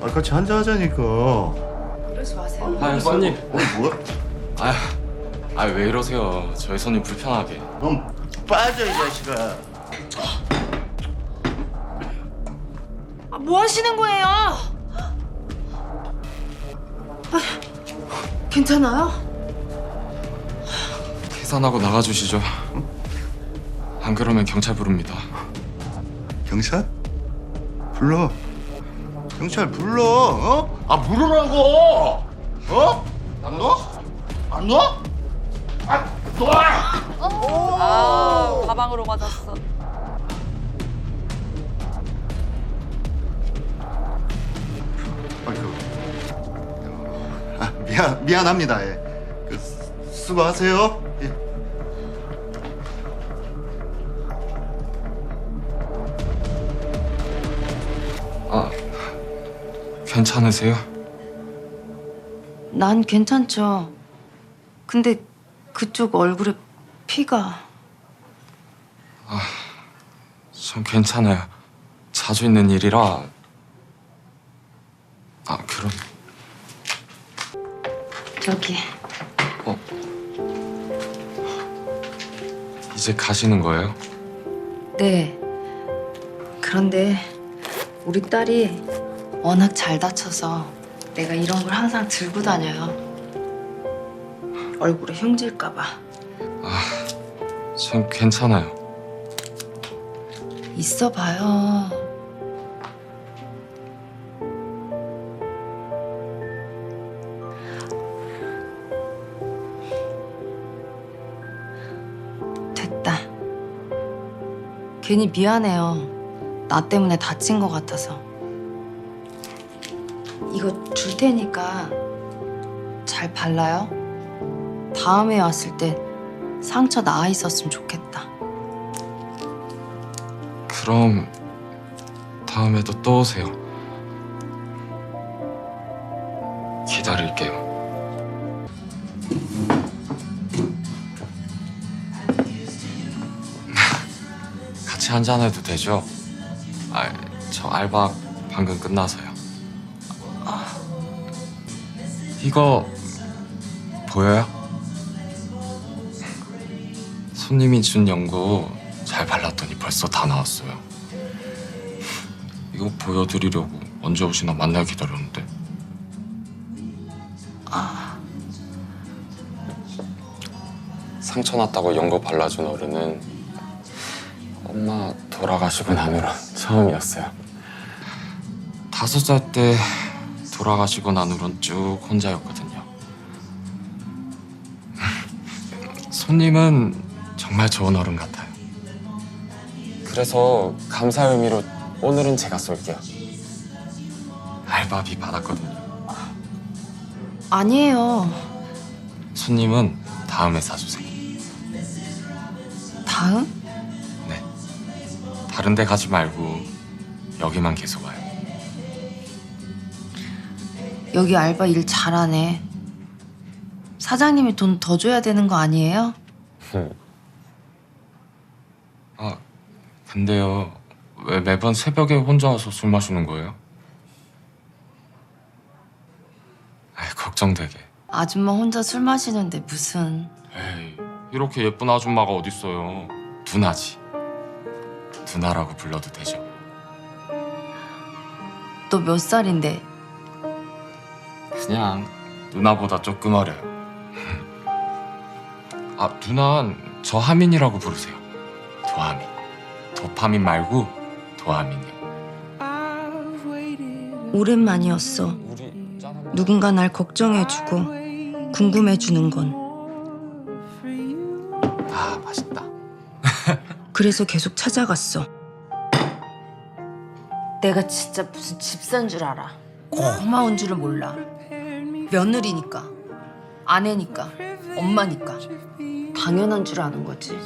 아, 같이 한잔하자니까. 그러지 마세요. 아, 손님. 뭐야? 왜 이러세요? 저희 손님 불편하게. 넌 빠져, 이 자식아. 뭐 하시는 거예요? 괜찮아요? 계산하고 나가주시죠. 안 그러면 경찰 부릅니다. 경찰? 불러. 경찰 불러. 어? 아, 부르라고. 어? 안 넣어? 안 넣어? 아, 넣어! 아, 가방으로 맞았어. 미안합니다. 예. 수고하세요. 예. 괜찮으세요? 난 괜찮죠. 근데 그쪽 얼굴에 피가. 전 괜찮아요. 자주 있는 일이라. 그럼. 저기. 이제 가시는 거예요? 네. 그런데 우리 딸이 워낙 잘 다쳐서 내가 이런 걸 항상 들고 다녀요. 얼굴에 흉질까 봐. 전 괜찮아요. 있어 봐요. 됐다. 괜히 미안해요. 나 때문에 다친 것 같아서. 이거 줄 테니까 잘 발라요. 다음에 왔을 때 상처 나아 있었으면 좋겠다. 그럼 다음에도 또 오세요. 기다릴게요. 같이 한잔해도 되죠? 저 알바 방금 끝나서요. 이거 보여요? 손님이 준 연고 잘 발랐더니 벌써 다 나왔어요. 이거 보여드리려고 언제 오시나 만날 기다렸는데. 상처 났다고 연고 발라준 어른은 엄마 돌아가시고 난 후로 처음이었어요. 5살 때 돌아가시고 난 후론 쭉 혼자였거든요. 손님은 정말 좋은 어른 같아요. 그래서 감사 의미로 오늘은 제가 쏠게요. 알바비 받았거든요. 아니에요. 손님은 다음에 사주세요. 다음? 네. 다른 데 가지 말고 여기만 계속 와요. 여기 알바 일 잘하네. 사장님이 돈 더 줘야 되는 거 아니에요? 근데요, 왜 매번 새벽에 혼자 와서 술 마시는 거예요? 걱정되게. 아줌마 혼자 술 마시는데 무슨. 에이, 이렇게 예쁜 아줌마가 어딨어요. 누나지. 누나라고 불러도 되죠. 너 몇 살인데? 그냥 누나보다 조금 어려요. 누난 저 하민이라고 부르세요. 도하민. 도파민 말고 도하민이요. 오랜만이었어. 누군가 날 걱정해주고 궁금해주는 건. 아, 맛있다. 그래서 계속 찾아갔어. 내가 진짜 무슨 집사인 줄 알아. 고마운 줄을 몰라. 며느리니까, 아내니까, 엄마니까 당연한 줄 아는 거지.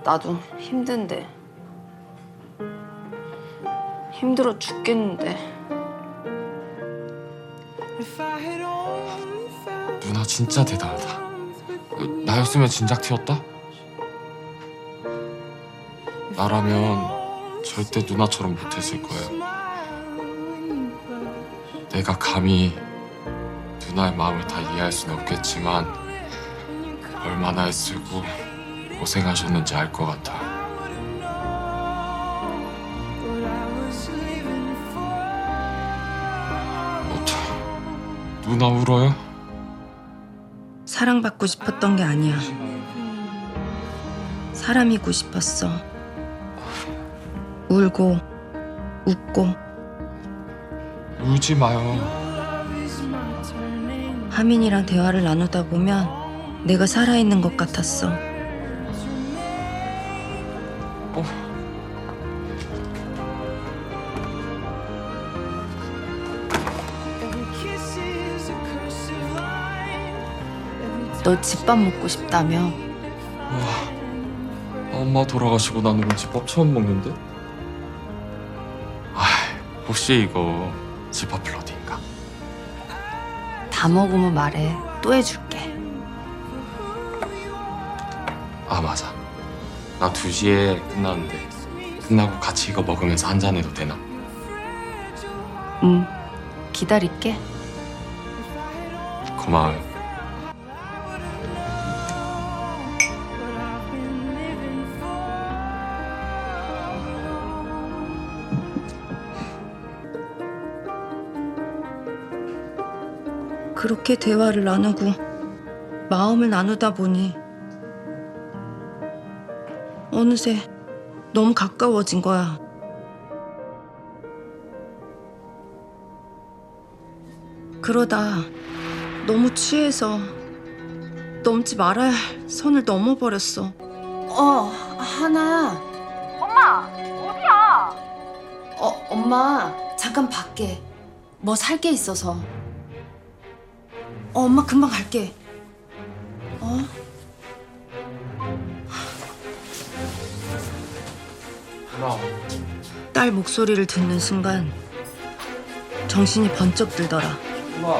나도 힘든데, 힘들어 죽겠는데. 누나 진짜 대단하다. 나였으면 진작 튀었다? 나라면 절대 누나처럼 못했을 거예요. 내가 감히 누나의 마음을 다 이해할 수는 없겠지만 얼마나 애쓰고 고생하셨는지 알 것 같아. 누나 울어요? 사랑받고 싶었던 게 아니야. 사람이고 싶었어. 울고 웃고. 울지 마요. 하민이랑 대화를 나누다 보면 내가 살아있는 것 같았어. 너 집밥 먹고 싶다며? 엄마 돌아가시고 난 오늘 집밥 처음 먹는데? 아, 혹시 이거 집밥 플러팅인가? 다 먹으면 말해. 또 해줄게. 아, 맞아. 나 2시에 끝나는데 끝나고 같이 이거 먹으면서 한잔 해도 되나? 응. 기다릴게. 고마워요. 그렇게 대화를 나누고 마음을 나누다 보니 어느새 너무 가까워진 거야. 그러다 너무 취해서 넘지 말아야 할 선을 넘어버렸어. 하나야. 엄마, 어디야? 엄마, 잠깐 밖에 뭐 살 게 있어서. 엄마 금방 갈게. 누나. 딸 목소리를 듣는 순간 정신이 번쩍 들더라. 누나.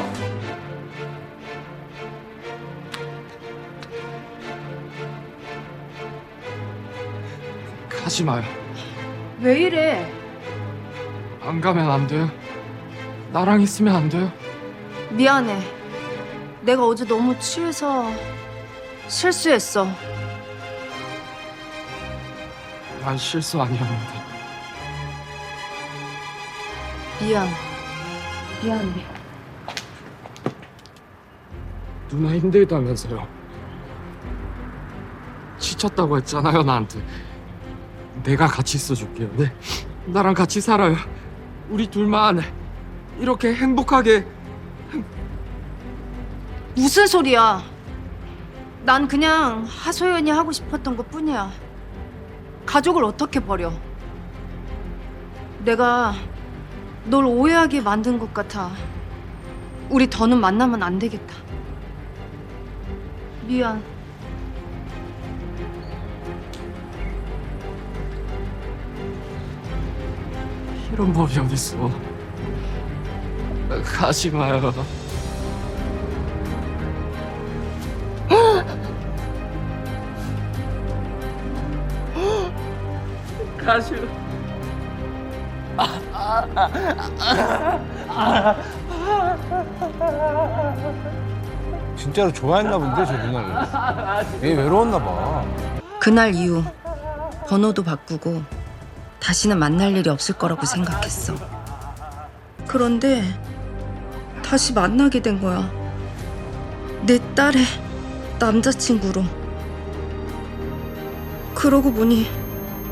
가지 마요. 왜 이래? 안 가면 안 돼요. 나랑 있으면 안 돼요. 미안해. 내가 어제 너무 취해서 실수했어. 난 실수 아니었는데. 미안해. 누나 힘들다면서요. 지쳤다고 했잖아요, 나한테. 내가 같이 있어줄게요. 네, 나랑 같이 살아요. 우리 둘만 이렇게 행복하게. 무슨 소리야? 난 그냥 하소연이 하고 싶었던 것뿐이야. 가족을 어떻게 버려? 내가 널 오해하게 만든 것 같아. 우리 더는 만나면 안 되겠다. 미안. 이런 법이 어딨어. 가지 마요. 가지 진짜로 좋아했나 본데, 저 누나를. 얘 외로웠나 봐. 그날 이후 번호도 바꾸고 다시는 만날 일이 없을 거라고 생각했어. 그런데 다시 만나게 된 거야. 내 딸의 남자친구로. 그러고 보니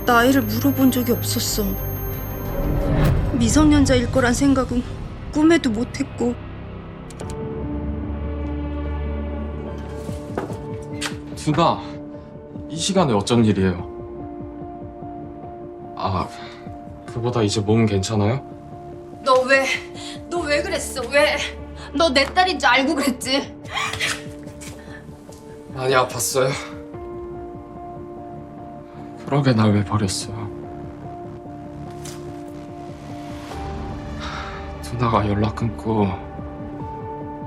나이를 물어본 적이 없었어. 미성년자일 거란 생각은 꿈에도 못했고. 누나, 이 시간에 어쩐 일이에요? 아, 그보다 이제 몸은 괜찮아요? 너 왜 그랬어? 왜? 너 내 딸인 줄 알고 그랬지? 많이 아팠어요. 그러게 날 왜 버렸어요? 누나가 연락 끊고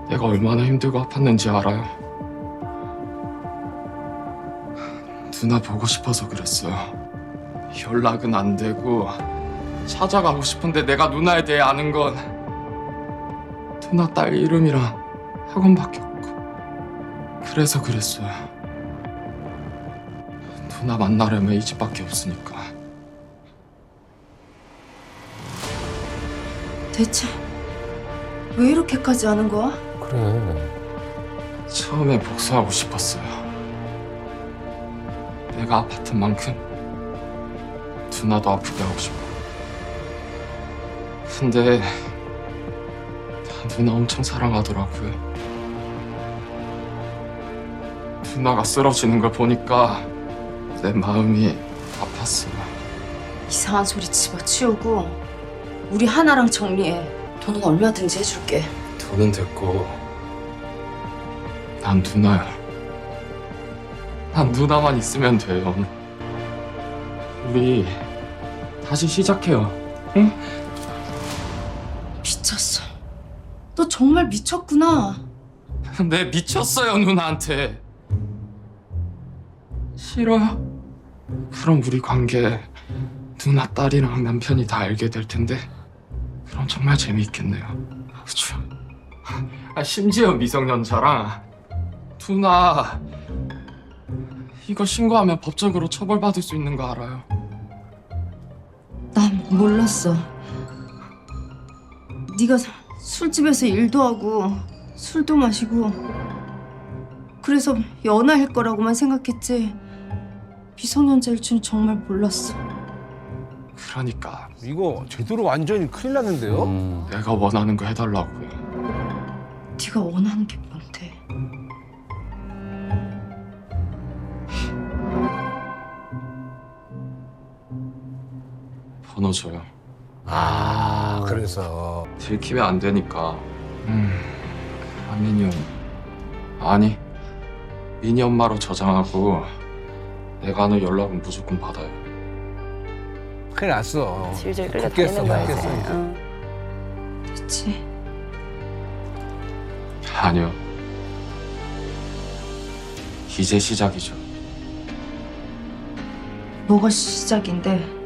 내가 얼마나 힘들고 아팠는지 알아요? 누나 보고 싶어서 그랬어요. 연락은 안 되고 찾아가고 싶은데 내가 누나에 대해 아는 건 누나 딸 이름이랑 학원밖에 없고 그래서 그랬어요. 누나 만나려면 이 집밖에 없으니까. 대체 왜 이렇게까지 하는 거야? 그래. 처음에 복수하고 싶었어요. 내가 아팠던 만큼 누나도 아프게 하고 싶어. 근데 나 누나 엄청 사랑하더라고요. 누나가 쓰러지는 걸 보니까 내 마음이 아팠어요. 이상한 소리 집어치우고 우리 하나랑 정리해. 돈은 얼마든지 해줄게. 돈은 됐고 난 누나야. 난 누나만 있으면 돼요. 우리 다시 시작해요. 응? 미쳤어. 너 정말 미쳤구나. 네, 미쳤어요, 누나한테. 싫어요? 그럼 우리 관계 누나 딸이랑 남편이 다 알게 될 텐데 그럼 정말 재미있겠네요. 그쵸? 심지어 미성년자랑 누나 이거 신고하면 법적으로 처벌받을 수 있는 거 알아요? 난 몰랐어. 네가 술집에서 일도 하고 술도 마시고 그래서 연애할 거라고만 생각했지 미성년자일 줄은 정말 몰랐어. 그러니까 이거 제대로 완전히 큰일 났는데요? 내가 원하는 거 해달라고요. 네가 원하는 게 뭔데? 번호 줘요. 아, 그래서. 들키면 안 되니까. 민이 형. 아니, 민이 엄마로 저장하고 내가 하는 연락은 무조건 받아요. 큰일 났어. 질질 끌려 굳겠어, 다니는 거야, 굳겠어, 이제. 이제. 응. 그치? 아니요. 이제 시작이죠. 뭐가 시작인데?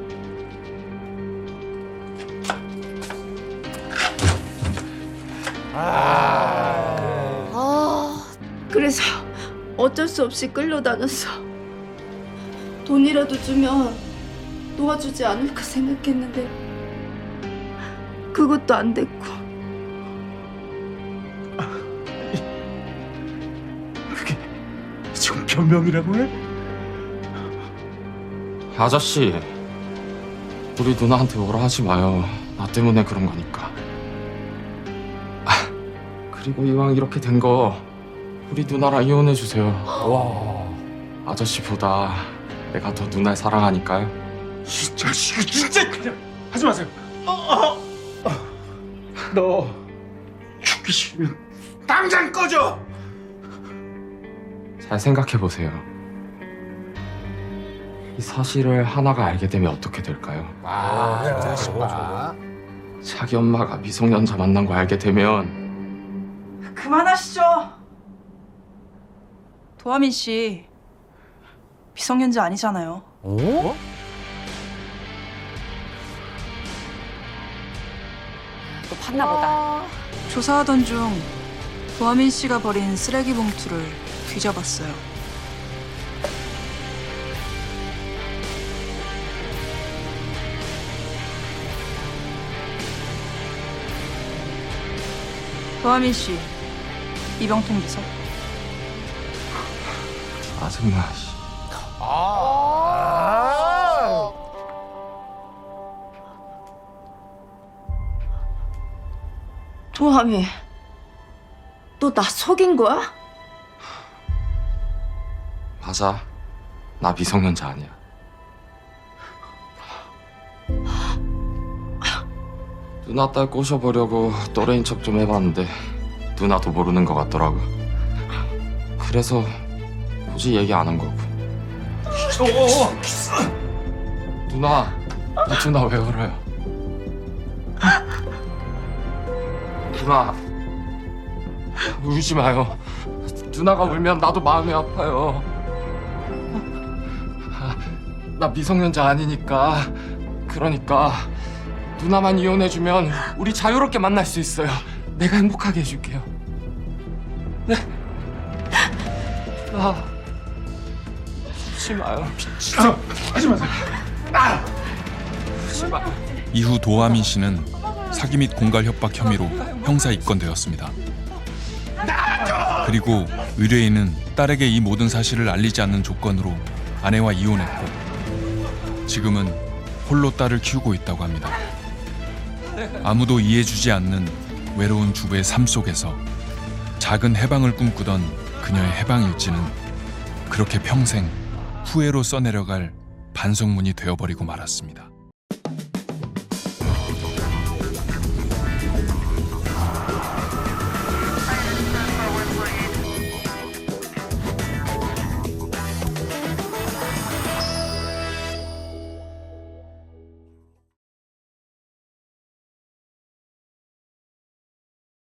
그래서 어쩔 수 없이 끌려다녔어. 돈이라도 주면 도와주지 않을까 생각했는데 그것도 안 됐고. 지금 변명이라고 해? 아저씨, 우리 누나한테 뭐라 하지 마요. 나 때문에 그런 거니까. 그리고 이왕 이렇게 된 거 우리 누나랑 이혼해 주세요. 와. 아저씨보다 내가 더 누나를 사랑하니까요. 이 자식이 진짜 그냥 하지 마세요. 너 죽기 싫으면 당장 꺼져. 잘 생각해 보세요. 이 사실을 하나가 알게 되면 어떻게 될까요? 진짜 저거. 자기 엄마가 미성년자 만난 거 알게 되면 그만하시죠. 도하민 씨 미성년자 아니잖아요. 어? 또 팠나 보다. 조사하던 중 도하민 씨가 버린 쓰레기 봉투를 뒤져봤어요. 도하민 씨, 이병통 비서. 짜증나. 도함이, 너 나 속인 거야? 맞아. 나 미성년자 아니야. 누나 딸 꼬셔보려고 또래인 척 좀 해봤는데 누나도 모르는 것 같더라고. 그래서 굳이 얘기 안 한 거고. 누나 왜 울어요? 누나 울지 마요. 누나가 울면 나도 마음이 아파요. 나 미성년자 아니니까. 그러니까 누나만 이혼해주면 우리 자유롭게 만날 수 있어요. 내가 행복하게 해줄게요. 네? 나 울지 마요. 하지 마세요. 울지 마요. 이후 도하민 씨는 사기 및 공갈 협박 혐의로 형사 입건되었습니다. 그리고 의뢰인은 딸에게 이 모든 사실을 알리지 않는 조건으로 아내와 이혼했고 지금은 홀로 딸을 키우고 있다고 합니다. 아무도 이해해주지 않는 외로운 주부의 삶 속에서 작은 해방을 꿈꾸던 그녀의 해방일지는 그렇게 평생 후회로 써내려갈 반성문이 되어버리고 말았습니다.